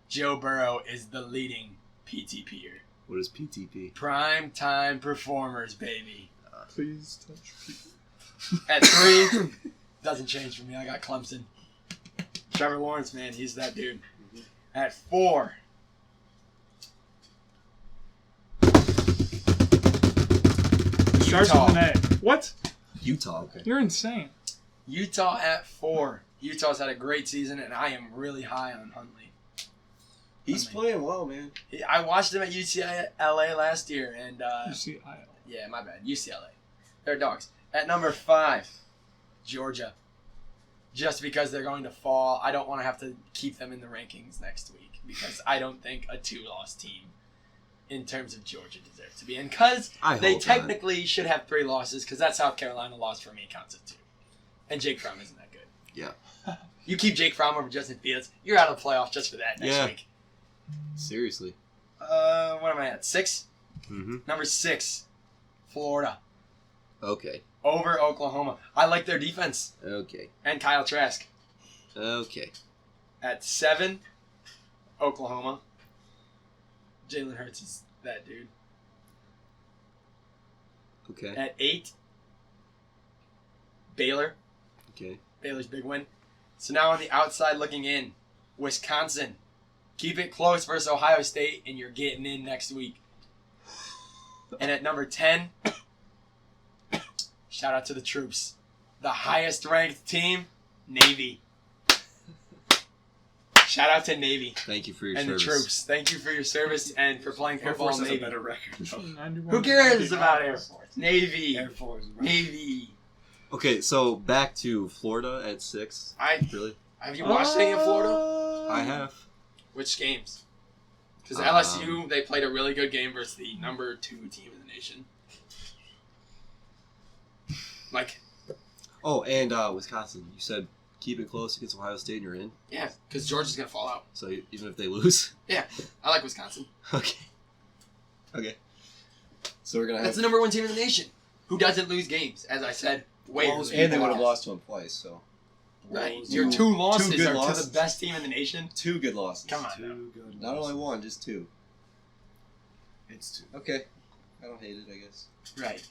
Joe Burrow is the leading PTPer. What is PTP? Prime time performers, baby. Please touch people. At 3, doesn't change for me. I got Clemson. Trevor Lawrence, man, he's that dude. At 4, Starts Utah. with an A. What? Utah. Okay. You're insane. Utah at 4. Utah's had a great season, and I am really high on Huntley. He's playing well, man. I watched him at UCLA last year, and You see, I. yeah, my bad, UCLA. They're dogs. At number 5, Georgia. Just because they're going to fall, I don't want to have to keep them in the rankings next week because I don't think a 2-loss team, in terms of Georgia, deserves to be in. Because I they hope technically should have 3 losses because that South Carolina loss for me counts as 2. And Jake Fromm isn't that good. Yeah. You keep Jake Fromm over Justin Fields, you're out of the playoffs just for that next Yeah. week. Seriously. What am I at? 6? Mm-hmm. Number 6, Florida. Okay. Over Oklahoma. I like their defense. Okay. And Kyle Trask. Okay. At 7, Oklahoma. Jalen Hurts is that dude. Okay. At 8, Baylor. Okay. Baylor's big win. So now on the outside looking in, Wisconsin. Keep it close versus Ohio State, and you're getting in next week. And at number 10, shout out to the troops. The highest ranked team, Navy. Shout out to Navy Thank you for your and service. the troops. Thank you for your service and for playing Air football Force in has a Navy. better record. Who cares about Air Force? Navy. Air Force. Navy. Okay, so back to Florida at 6. Really? Have you watched any of Florida? I have. Which games? Because LSU, they played a really good game versus the number 2 team in the nation. Like, Oh, and Wisconsin. You said keep it close against Ohio State and you're in. yeah, because Georgia's gonna fall out. So even if they lose. I like Wisconsin. Okay. So we're gonna have. That's the number 1 team in the nation. Who doesn't lose games? As I said, way Well, earlier. And they would have lost to them twice. So Right. Wolves. Your 2 losses good are losses. to the best team in the nation. 2 good losses. Come on. Two good Not ones. only 1, just 2. It's 2. Okay. I don't hate it. I guess. Right.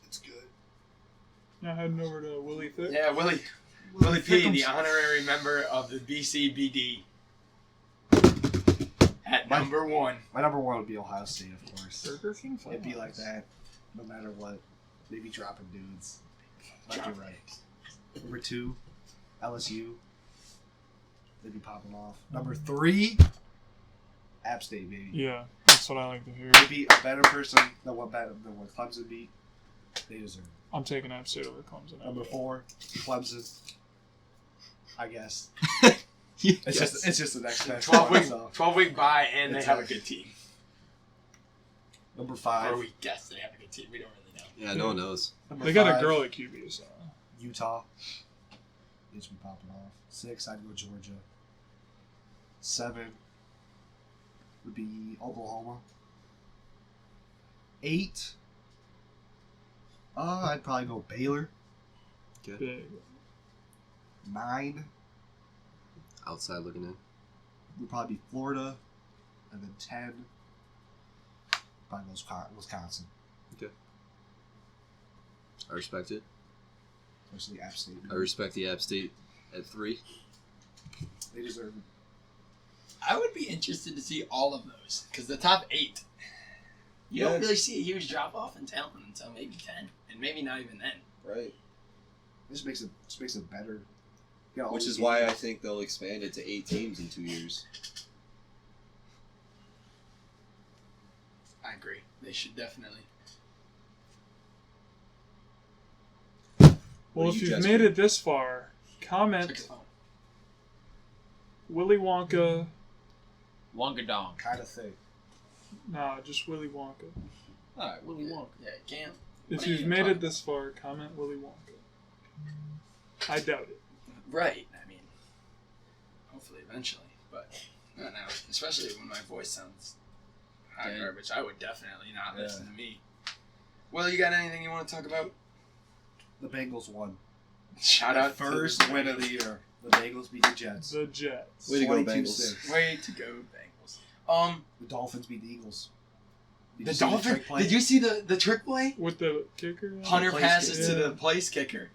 It's good. Now heading over to Willie Thick. Yeah, Willie P, the honorary member of the BCBD. At number 1. My number 1 would be Ohio State, of course. Burger King. It'd be like that, no matter what. They'd be dropping dudes. Like you're right. Number 2, LSU. They'd be popping off. Number 3, App State, baby. Yeah, that's what I like to hear. They'd be a better person than what Clemson beat. They deserve it. I'm taking App State over Clemson. Number 4, Clemson. I guess. Yes. It's just the next best 12 one, week, so. 12 week bye, and they It's have a- a good team. Number Or 5, we guess they have a good team. We don't really know. Yeah, no one knows. number They got a 5, girl at QB, so. Utah. They should be popping off. 6, I'd go Georgia. 7 would be Oklahoma. 8, I'd probably go Baylor. Big. 9 Outside looking in. would probably be Florida, and then 10 probably goes Wisconsin, I respect it. especially App State. I respect the App State at 3. They deserve it. I would be interested to see all of those, because the top 8, you Yeah. don't really see a huge drop off in talent until maybe 10, and maybe not even then. Right. This makes it better. You got all Which these is why I games. think they'll expand it to 8 teams in 2 years. I agree. They should definitely. Well, What if do you you've guys made think? it this far, Check comment it out. Willy Wonka. Wonka Dong. kind of thing. Nah, just Willy Wonka. Alright, Willy Wonka. Yeah, you can't. If What are you you've made talking it this far, comment Willy Wonka. I doubt it. Right. I mean, hopefully eventually, but not now. Especially when my voice sounds hot Yeah. garbage. I would definitely not Yeah. listen to me. Well, you got anything you want to talk about? The Bengals won. Shout out First to the win of the year. The Bengals beat the Jets. The Jets. Way to go, 22-6. Way to go, Bengals. The Dolphins beat the Eagles. Did The you see Dolphins. trick play? Did you see the trick play? With the kicker? Hunter place passes kicker. to Yeah. the place kicker.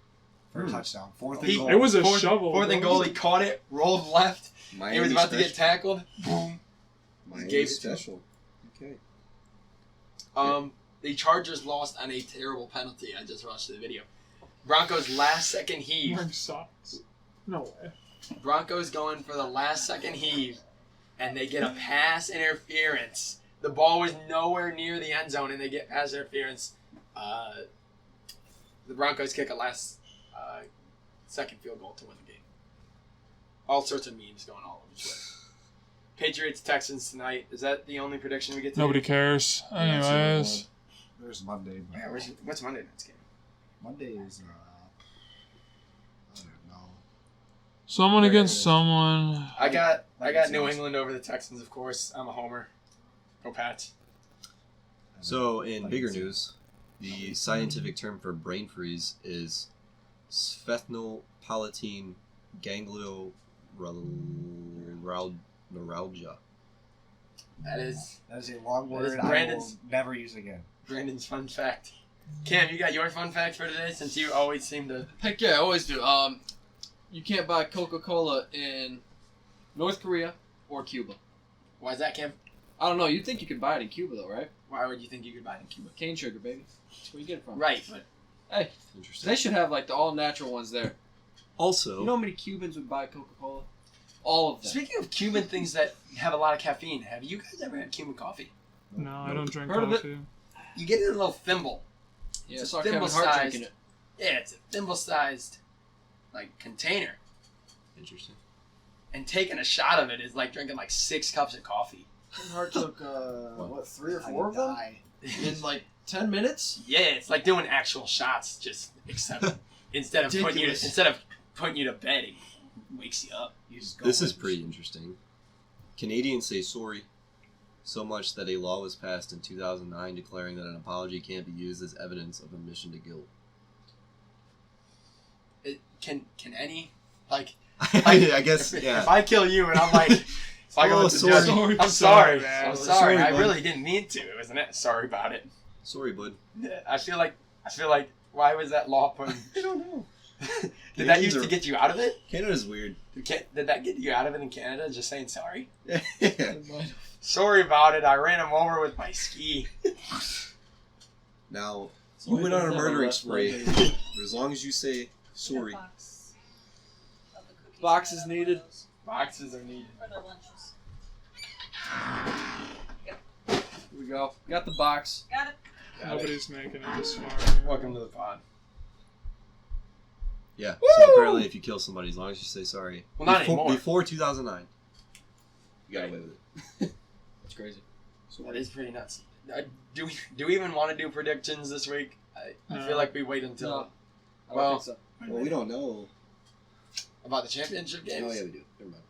For a touchdown. Fourth He- and goal. It was a Fourth- shovel. Fourth and bro. goal. He caught it, rolled left. Miami He was about to get special. tackled. Boom. Miami gave it to him. special. Okay. The Chargers lost on a terrible penalty. I just watched the video. Broncos last second heave. Wearing socks. No way. Broncos going for the last second heave, and they get a pass interference. The ball was nowhere near the end zone, and they get pass interference. The Broncos kick a last second field goal to win the game. All sorts of memes going all over Twitter. Patriots Texans tonight. Is that the only prediction we get to? Nobody cares. Anyways. There's Monday. But Yeah, what's Monday night's game? Monday is, I don't know. Someone There against it is. someone. I got New Texans. England over the Texans, of course. I'm a homer. Go Pats. So, in Like bigger it's- news, the scientific term for brain freeze is sphenopalatine ganglioneuralgia. That is That is a long That is word I will Brandon's- never use again. Brandon's fun fact. Cam, you got your fun fact for today since you always seem to. Heck yeah, I always do. You can't buy Coca-Cola in North Korea or Cuba. Why is that, Cam? I don't know. You'd think you could buy it in Cuba, though, right? Why would you think you could buy it in Cuba? Cane sugar, baby. That's where you get it from. Right, but Hey, Interesting. they should have, like, the all-natural ones there. Also, You know how many Cubans would buy Coca-Cola? All of them. speaking of Cuban things that have a lot of caffeine, have you guys ever had Cuban coffee? No, I don't drink Heard of it? coffee. You get it in a little thimble. Yeah, I It's saw a Kevin thimble Hart sized. drinking it. Yeah, it's a thimble-sized, like, container. Interesting. And taking a shot of it is like drinking like 6 cups of coffee. Kevin Hart took 3 or I 4 of them die. in like 10 minutes. Yeah, it's like doing actual shots, just except instead of putting you to bed, it wakes you up. You just go This is with- pretty interesting. Canadians say sorry so much that a law was passed in 2009 declaring that an apology can't be used as evidence of admission to guilt. Can any like I guess, if yeah. I kill you and I'm like, if I go Oh, to the sorry. judge, I'm sorry, man. I'm sorry. I bud. really didn't mean to. It was sorry about it. Sorry, bud. I feel like why was that law put? I don't know. Did that used to get you out of it? Canada's weird. Did that get you out of it in Canada? Just saying sorry. Yeah. Sorry about it. I ran him over with my ski. Now, So you I went on a never murdering left spree, London. but as long as you say sorry. Boxes needed. Boxes are needed. For their lunches. Here we go. Got the box. Got it. Nobody's making it this far. Welcome to the pod. Yeah. Woo! So apparently, if you kill somebody, as long as you say sorry. Well, not before, anymore. Before 2009, you got away with it. That's crazy. That is pretty nuts. Do we even want to do predictions this week? I No. feel like we wait until No. I don't Well- think so. Well, we don't know. about the championship games. Oh yeah, we do. Never mind.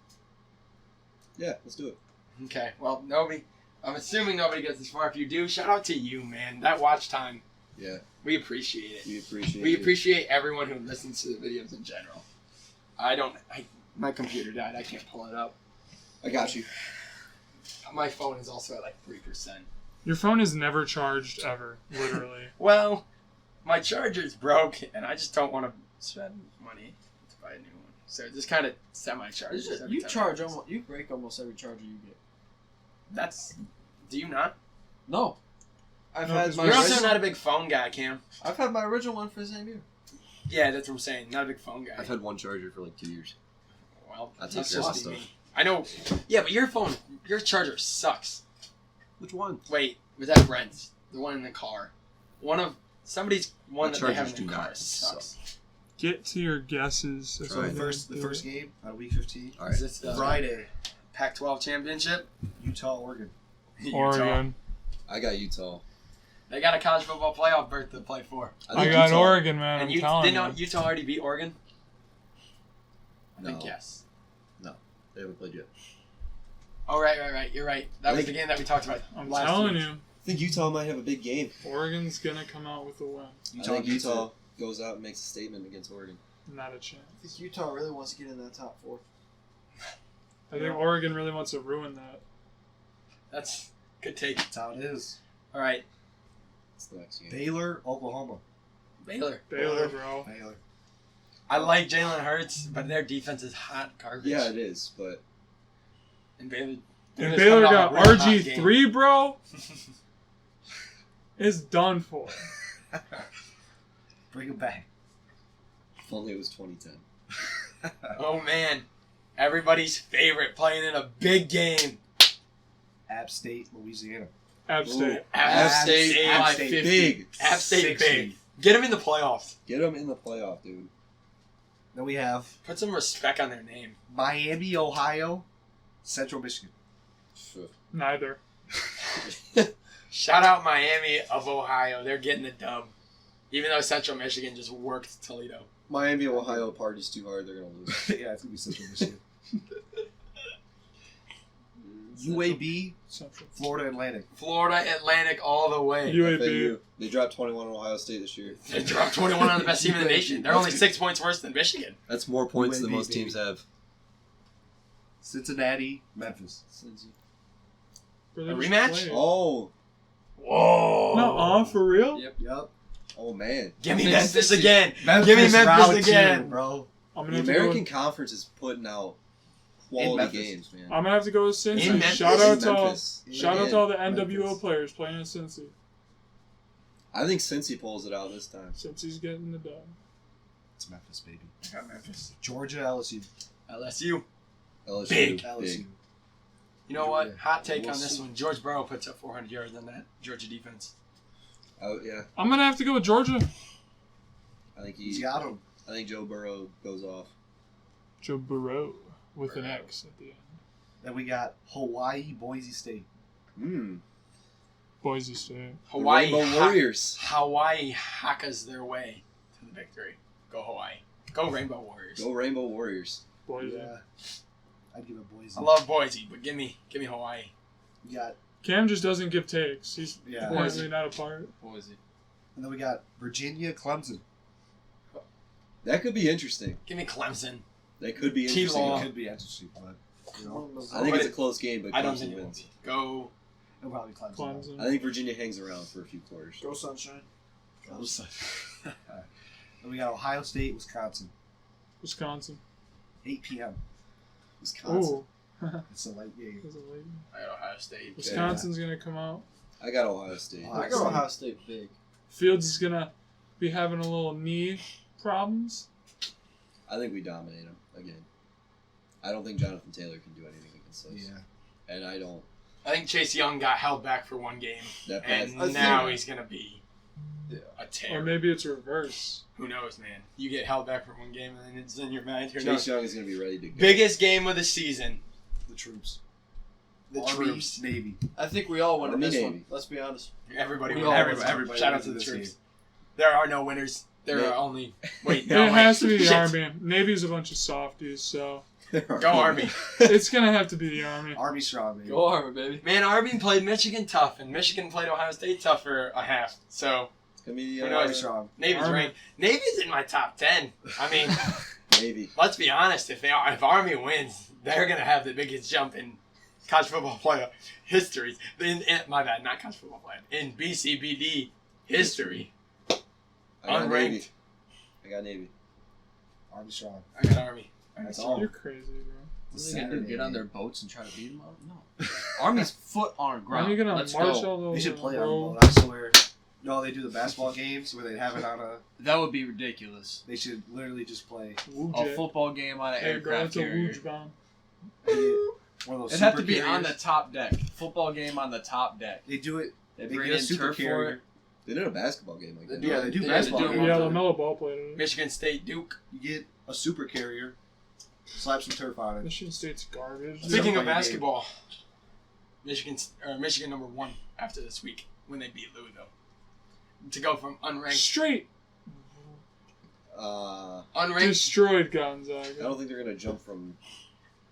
Yeah, let's do it. Okay. Well, nobody. I'm assuming nobody gets this far. If you do, shout out to you, man. That watch time, Yeah, we appreciate it. we appreciate. We it. appreciate everyone who listens to the videos in general. My computer died. I can't pull it up. I got you. My phone is also at like 3%. Your phone is never charged ever, literally. Well, my charger's broke, and I just don't want to spend money to buy a new one. So just kind of semi-charges. every You time. charge almost. You break almost every charger you get. That's. Do you not? No. I've No, had 'cause my. You're also original- not a big phone guy, Cam. I've had my original one for the same year. Yeah, that's what I'm saying. Not a big phone guy. I've had one charger for like 2 years. Well, I take that's care of just stuff. me. I know. Yeah, but your charger sucks. Which one? Wait, was that Brent's? The one in the car. Somebody's one My that they have chargers in the do car not sucks. Get to your guesses. That's Right. all The I'm first gonna do. game on week 15, All Is right. this the Friday, Pac-12 championship? Utah, Oregon. Utah. Oregon. I got Utah. They got a college football playoff berth to play for. I think got Utah- Oregon, man. And I'm telling didn't you. know Utah already beat Oregon? I No, think yes. they haven't played yet. Oh, right. You're right. That was the game that we talked about I'm last telling week. you, I think Utah might have a big game. Oregon's gonna come out with a win. I think Utah goes out and makes a statement against Oregon. Not a chance. I think Utah really wants to get in that top 4. I think Oregon really wants to ruin that. That's good take. That's how it is. All right, It's the next game. Baylor, Oklahoma. Baylor. Baylor, bro. Baylor. I like Jalen Hurts, but their defense is hot garbage. Yeah, it is, but And Baylor. And Baylor's Baylor coming got off a real hot RG3, bro. It's done for. Bring him back. if only it was 2010. game. Oh man, everybody's favorite playing in a big game. App State, Louisiana. App State. App State App by State 50. big. App State 60. big. Get them in the playoffs. Get them in the playoff, dude. Then we have Put some respect on their name. Miami, Ohio, Central Michigan. Neither. Shout out Miami of Ohio. They're getting the dub. Even though Central Michigan just worked Toledo. Miami, Ohio parties too hard. They're gonna lose. Yeah, it's gonna be Central Michigan. UAB, Central. Florida Atlantic. Florida Atlantic all the way. UAB. FAU. They dropped 21 on Ohio State this year. They dropped 21 on the best team in the nation. They're only 6 points worse than Michigan. That's more points than UAB, most teams have. Cincinnati, Memphis. Where they A just rematch? played. Oh, Whoa. No, for real? Yep. Yup. oh man. Give me Memphis Memphis is- again. Memphis, Give me Memphis round again. 2, bro. I'm The gonna have to American go. Conference is putting out In quality Memphis. games, man. I'm gonna have to go with Cincy. In Memphis? Shout out In to all. Memphis. Shout out Again, to all the NWO Memphis. players playing in Cincy. I think Cincy pulls it out this time. Cincy's getting the dub. It's Memphis, baby. I got Memphis. Georgia, LSU. LSU. LSU, Big. LSU. You know what? Hot take We'll on this see. one. George Burrow puts up 400 yards on that Georgia defense. Oh yeah, I'm gonna have to go with Georgia. I think He's got him. I think Joe Burrow goes off. Joe Burrow with an X at the end. Then we got Hawaii, Boise State. Boise State. Hawaii Rainbow Warriors. Hawaii hackas their way to the victory. Go Hawaii. Go Rainbow Warriors. Go Rainbow Warriors. Boise. Yeah. I'd give it Boise. I love Boise, but give me Hawaii. We got, Cam just doesn't give takes. He's Yeah. apparently not a part. Boise. and then we got Virginia, Clemson. That could be interesting. Give me Clemson. That could be T-Law. interesting. It could be interesting, but you know, I think it's a close game, but I don't Clemson think it will wins. be. Go. it'll probably Clemson. Clemson. I think Virginia hangs around for a few quarters. Go Sunshine. Then we got Ohio State, Wisconsin. Wisconsin. 8 p.m. Wisconsin. Ooh. It's a late game. There's a lady. I got Ohio State. Wisconsin's gonna come out. I got Ohio State. Ohio I go Ohio State big. Fields is gonna be having a little knee problems. I think we dominate them again. I don't think Jonathan Taylor can do anything against us. Yeah. And I don't. I think Chase Young got held back for one game, That and pass, now he's gonna be a Or tear. maybe it's reverse. Who knows, man? You get held back for one game, and then it's in your mind. Who Chase knows? Young is going to be ready to go. Biggest game of the season. The troops. The Army, troops. Navy. I think we all win in Army, this Navy. one. Let's be honest. Everybody, We wins. all everybody, win. Shout out to the Everybody troops. wins. There are no winners. There Yeah. are only. Wait, It no, wait. has to be the Shit. Army. Navy's a bunch of softies, so Go Army. it's gonna have to be the Army. Army strong, baby. Go Army, baby. Man, Army played Michigan tough, and Michigan played Ohio State tough for a half. So It's going to be Who Army knows? strong. Navy's Army. ranked. Navy's in my top 10. I mean, Navy. let's be honest. If Army wins, they're gonna have the biggest jump in college football playoff history. My bad, not college football playoff. In BCBD history. I got Unranked. Navy. I got Navy. Army strong. I got Army. That's all. You're crazy, bro. What are they gonna do? Saturday. Get on their boats and try to beat them up? No. Army's foot on the Why ground. are you gonna Let's march go. all over They should the play world? on the boat. I swear. No, they do the basketball games where they have it on a. That would be ridiculous. They should literally just play. Woo A jet. football game on an Hey, bro, aircraft it's a carrier. wooge bomb. They get one of those. It'd have to super be on the carriers. top deck. Football game on the top deck. They do it. They They bring get a in super turf for carrier. it. They did a basketball game like that. Yeah, they do Yeah, basketball. they do. games. Yeah, LaMelo Ball played it. Michigan State, Duke. You get a super carrier, slap some turf on it. Michigan State's garbage. Speaking of Somebody basketball, Michigan number 1 after this week when they beat Louisville. To go from unranked Straight unranked, destroyed I Gonzaga. don't think they're going to jump from.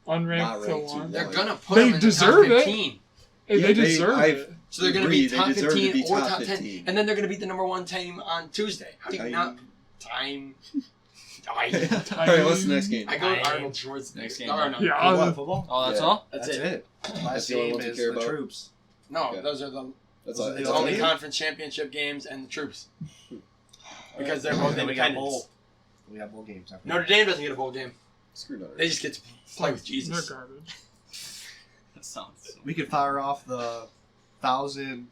Unranked Not to ranked to one. one. they're gonna put They them in deserve the top it. 15. Hey, Yeah, they deserve I've- it. So they're gonna Agreed, be they top deserve to 15 be or top top 10, 15. and then they're gonna beat the number 1 team on Tuesday. How do you not time? All right, what's the next game? I go with Arnold Schwarzenegger. Next game. No, no, Yeah, Oh, I'll- what, football? Oh, that's Yeah. all? that's, That's it. it. Last That's the only game ones you is care the about? troops. No, Okay. those are the That's Those all. are the That's only all. only game? conference championship games and the troops. Because they're both Then we got independents. bowl. We got bowl games. After Notre Dame doesn't get a bowl game. Screw Notre They Dame. just get to play with They're Jesus. garbage. That sounds so. We could fire off the 1,000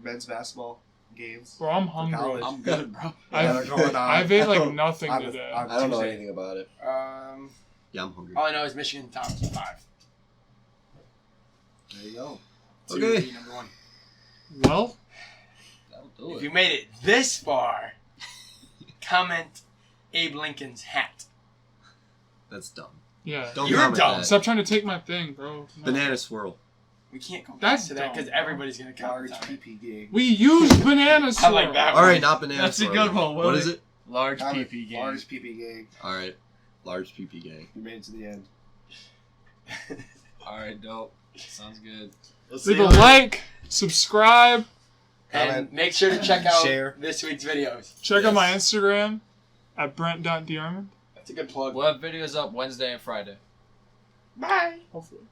men's basketball games. Bro, I'm for hungry. college. I'm good, bro. that are going on. I've ate like nothing on today. on I don't know Tuesday. anything about it. Yeah, I'm hungry. All I know is Michigan top 5. There you go. Okay. Number 1. Well, That'll do If it. you made it this far, comment Abe Lincoln's hat. That's dumb. yeah. Don't You're comment dumb. that. Stop trying to take my thing, bro. Come on. Banana swirl. We can't go back That's to that because dumb, everybody's gonna Large comment on it. PP game. We use banana I swirl. like that All one. right, not banana That's a swirl. good one, What Willie. is it? Large Comment PP game. Large PP game. All right, large PP gang. We made it to the end. All right, dope. Sounds good. Leave a like, subscribe, And Comment. make sure to check out Share. this week's videos. check out my Instagram at Brent.Dearmond. That's a good plug. We'll have videos up Wednesday and Friday. Bye. Hopefully.